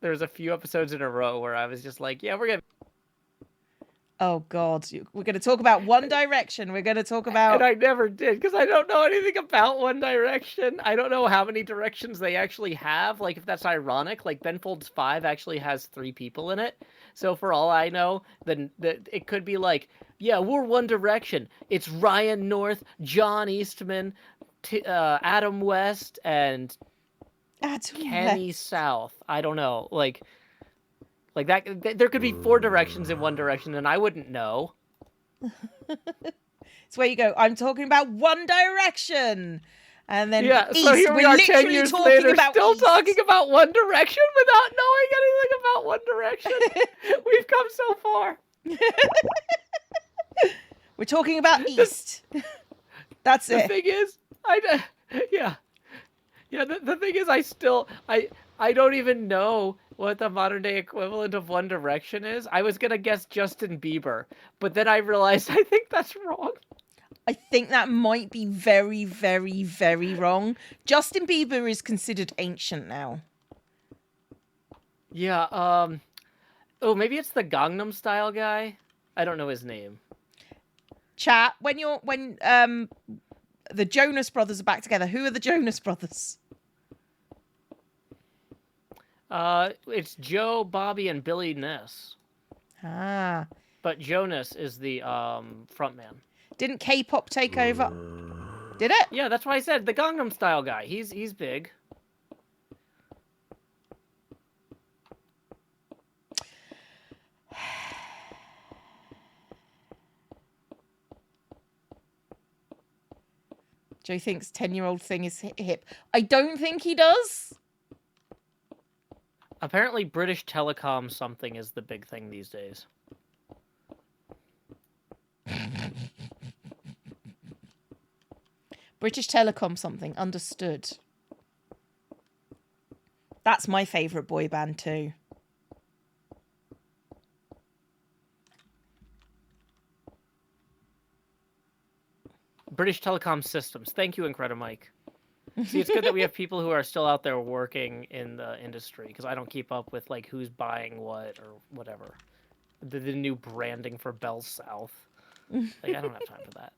There was a few episodes in a row where I was just like, yeah, we're gonna. Oh God, we're going to talk about One Direction. We're going to talk about. And I never did because I don't know anything about One Direction. I don't know how many directions they actually have. Like, if that's ironic, like Ben Folds 5 actually has 3 people in it. So for all I know, then it could be like, yeah, we're One Direction. It's Ryan North, John Eastman, Adam West, and Kenny South. I don't know. Like that, there could be 4 directions in One Direction, and I wouldn't know. It's where you go, I'm talking about One Direction. And then East, so here we are 10 years later, still East. talking about One Direction without knowing anything about One Direction. We've come so far. We're talking about East. That's it. The thing is, the thing is, I don't even know what the modern day equivalent of One Direction is? I was gonna guess Justin Bieber, but then I realized I think that's wrong. I think that might be very, very, very wrong. Justin Bieber is considered ancient now. Yeah, oh, maybe it's the Gangnam Style guy? I don't know his name. Chat, when the Jonas Brothers are back together, who are the Jonas Brothers? It's Joe, Bobby, and Billy Ness. Ah. But Jonas is the frontman. Didn't K-pop take over? Did it? Yeah, that's why I said the Gangnam Style guy. He's big. Joe thinks 10-year-old thing is hip. I don't think he does. Apparently British Telecom something is the big thing these days. British Telecom something. Understood. That's my favourite boy band too. British Telecom Systems. Thank you, Incredimike. See, it's good that we have people who are still out there working in the industry, because I don't keep up with like who's buying what or whatever. The new branding for Bell South. Like, I don't have time for that.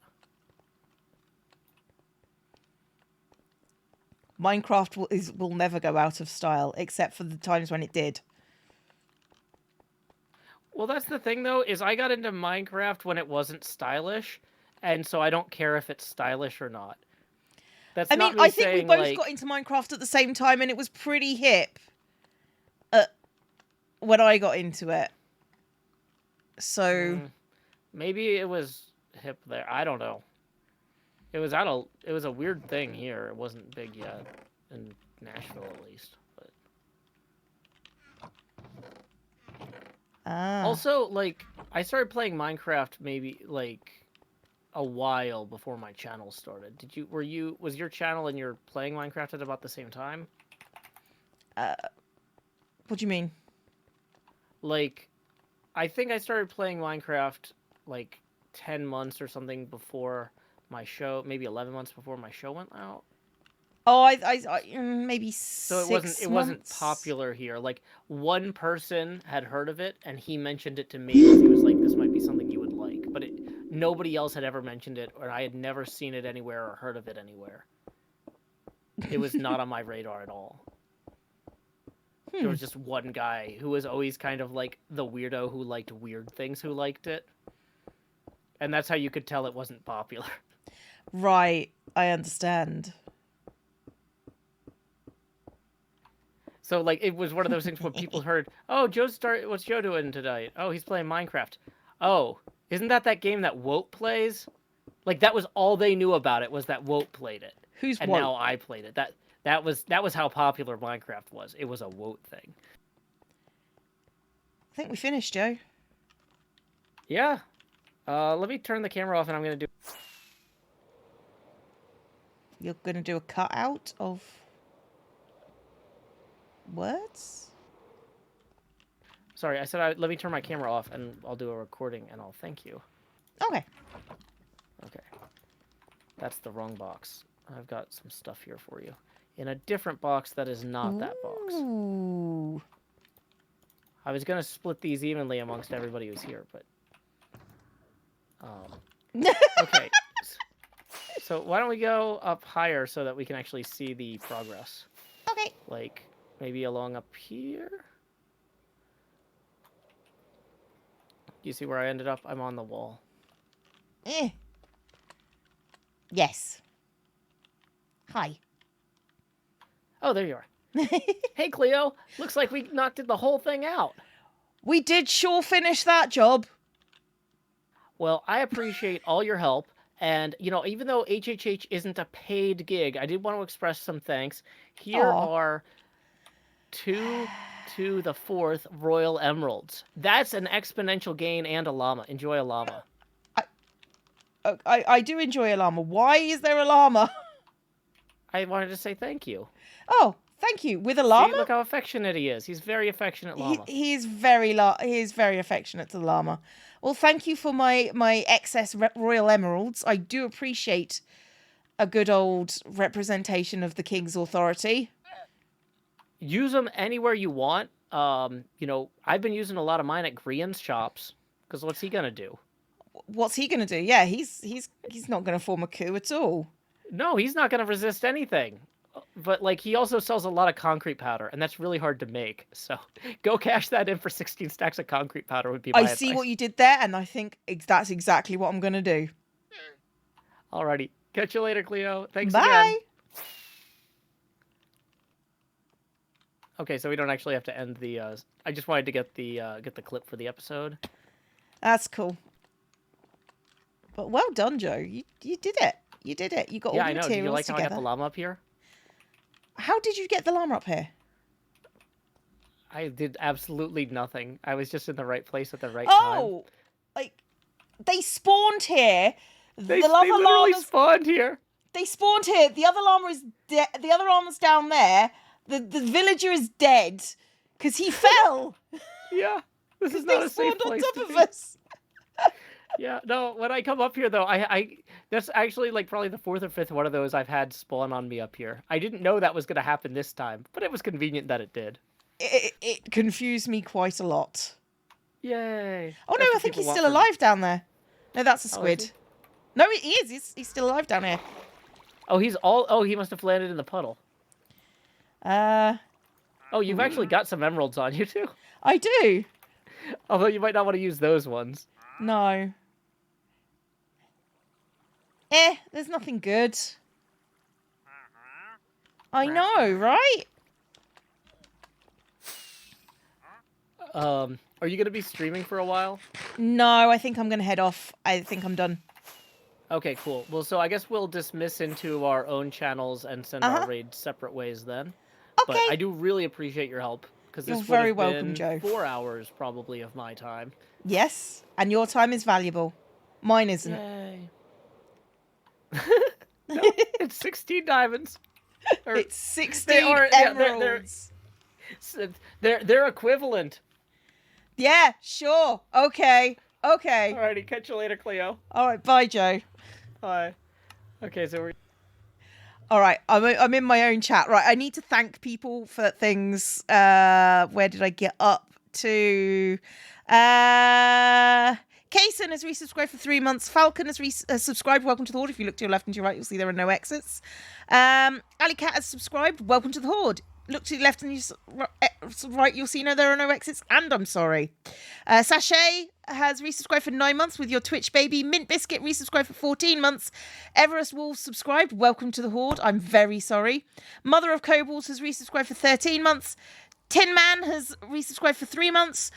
Minecraft will never go out of style, except for the times when it did. Well, that's the thing, though, is I got into Minecraft when it wasn't stylish, and so I don't care if it's stylish or not. That's I mean, not me I think saying, we both like... got into Minecraft at the same time, and it was pretty hip when I got into it. So maybe it was hip there. I don't know. It was a weird thing here. It wasn't big yet in Nashville, at least. But also, like, I started playing Minecraft maybe like a while before my channel started. Was your channel and you're playing Minecraft at about the same time? What do you mean? Like, I think I started playing Minecraft like 10 months or something before my show, maybe 11 months before my show went out. Oh, I maybe 6 So it wasn't popular here. Like, one person had heard of it, and he mentioned it to me. He was like, "This might be something you would like," but nobody else had ever mentioned it, or I had never seen it anywhere or heard of it anywhere. It was not on my radar at all. There was just one guy who was always kind of like the weirdo who liked weird things who liked it, and that's how you could tell it wasn't popular. Right, I understand. So, like, it was one of those things when people heard, "Oh, what's Joe doing tonight? Oh, he's playing Minecraft. Oh, isn't that game that Wope plays?" Like, that was all they knew about it, was that Wope played it. Who's and Wope? Now I played it. That was how popular Minecraft was. It was a Wope thing. I think we finished, Joe. Yeah. Let me turn the camera off, and I'm gonna do... You're gonna do a cutout of words? Sorry, I said let me turn my camera off, and I'll do a recording, and I'll thank you. Okay. Okay. That's the wrong box. I've got some stuff here for you. In a different box that is not that box. Ooh. I was going to split these evenly amongst everybody who's here, but... okay. So why don't we go up higher so that we can actually see the progress? Okay. Like, maybe along up here? You see where I ended up? I'm on the wall. Yes. Hi. Oh, there you are. Hey, Cleo. Looks like we knocked the whole thing out. We did sure finish that job. Well, I appreciate all your help. And, you know, even though HHH isn't a paid gig, I did want to express some thanks. Here are 2 to the 4th Royal Emeralds. That's an exponential gain and a llama. Enjoy a llama. I do enjoy a llama. Why is there a llama? I wanted to say thank you. Oh, thank you. With a llama? See, look how affectionate he is. He's very affectionate llama. He is very affectionate to the llama. Well, thank you for my excess royal emeralds. I do appreciate a good old representation of the king's authority. Use them anywhere you want. I've been using a lot of mine at Grian's shops, because what's he gonna do? What's he gonna do? Yeah, he's not gonna form a coup at all. No, he's not gonna resist anything. But like, he also sells a lot of concrete powder, and that's really hard to make. So go cash that in for 16 stacks of concrete powder would be my advice. I see what you did there, and I think that's exactly what I'm gonna do. Alrighty, catch you later, Cleo. Thanks Bye. again. Okay, so we don't actually have to end the. I just wanted to get the clip for the episode. That's cool. But well done, Joe. You did it. You did it. You got all the materials together. Did you like how I got the llama up here? How did you get the llama up here? I did absolutely nothing. I was just in the right place at the right time. Oh, like they spawned here. They literally spawned here. They spawned here. The other llama is dead. The other llama's down there. The villager is dead because he fell. Yeah, this is not a safe place to be. They spawned on top of us. Yeah, no. When I come up here, though, I that's actually like probably the 4th or 5th one of those I've had spawn on me up here. I didn't know that was going to happen this time, but it was convenient that it did. It confused me quite a lot. Yay! Oh no, I think he's still alive down there. No, that's a squid. No, he is. He's still alive down here. Oh, he must have landed in the puddle. Oh, you've actually got some emeralds on you too. I do. Although you might not want to use those ones. No. There's nothing good. I know, right? Are you going to be streaming for a while? No, I think I'm going to head off. I think I'm done. Okay, cool. Well, so I guess we'll dismiss into our own channels and send our raids separate ways then. Okay. But I do really appreciate your help, because this would very have welcome, been Joe. 4 hours probably of my time. Yes, and your time is valuable. Mine isn't. Yay. No, it's 16 diamonds. It's 16 emeralds. They're equivalent. Yeah, sure. Okay. Alrighty, catch you later, Cleo. All right, bye, Joe. Bye. Okay, so we're... All right, I'm in my own chat. Right, I need to thank people for things. Where did I get up to? Kaysen has resubscribed for 3 months. Falcon has subscribed. Welcome to the Horde. If you look to your left and to your right, you'll see there are no exits. Ali Cat has subscribed. Welcome to the Horde. Look to your left and your right, you'll see there are no exits. And I'm sorry. Sachet has resubscribed for 9 months with your Twitch baby. Mint Biscuit resubscribed for 14 months. Everest Wolf subscribed. Welcome to the Horde. I'm very sorry. Mother of Kobolds has resubscribed for 13 months. Tin Man has resubscribed for 3 months.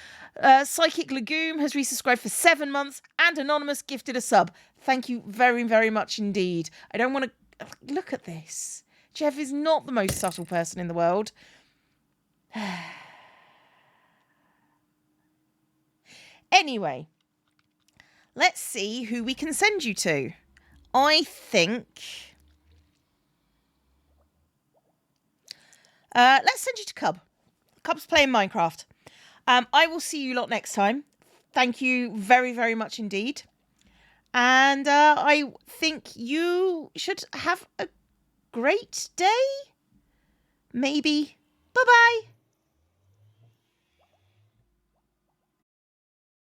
Psychic Legume has resubscribed for 7 months. And Anonymous gifted a sub. Thank you very, very much indeed. I don't want to... Look at this. Jeff is not the most subtle person in the world. Anyway, let's see who we can send you to. I think... let's send you to Cub. Cub's playing Minecraft. I will see you lot next time. Thank you very, very much indeed. And I think you should have a great day. Maybe. Bye-bye.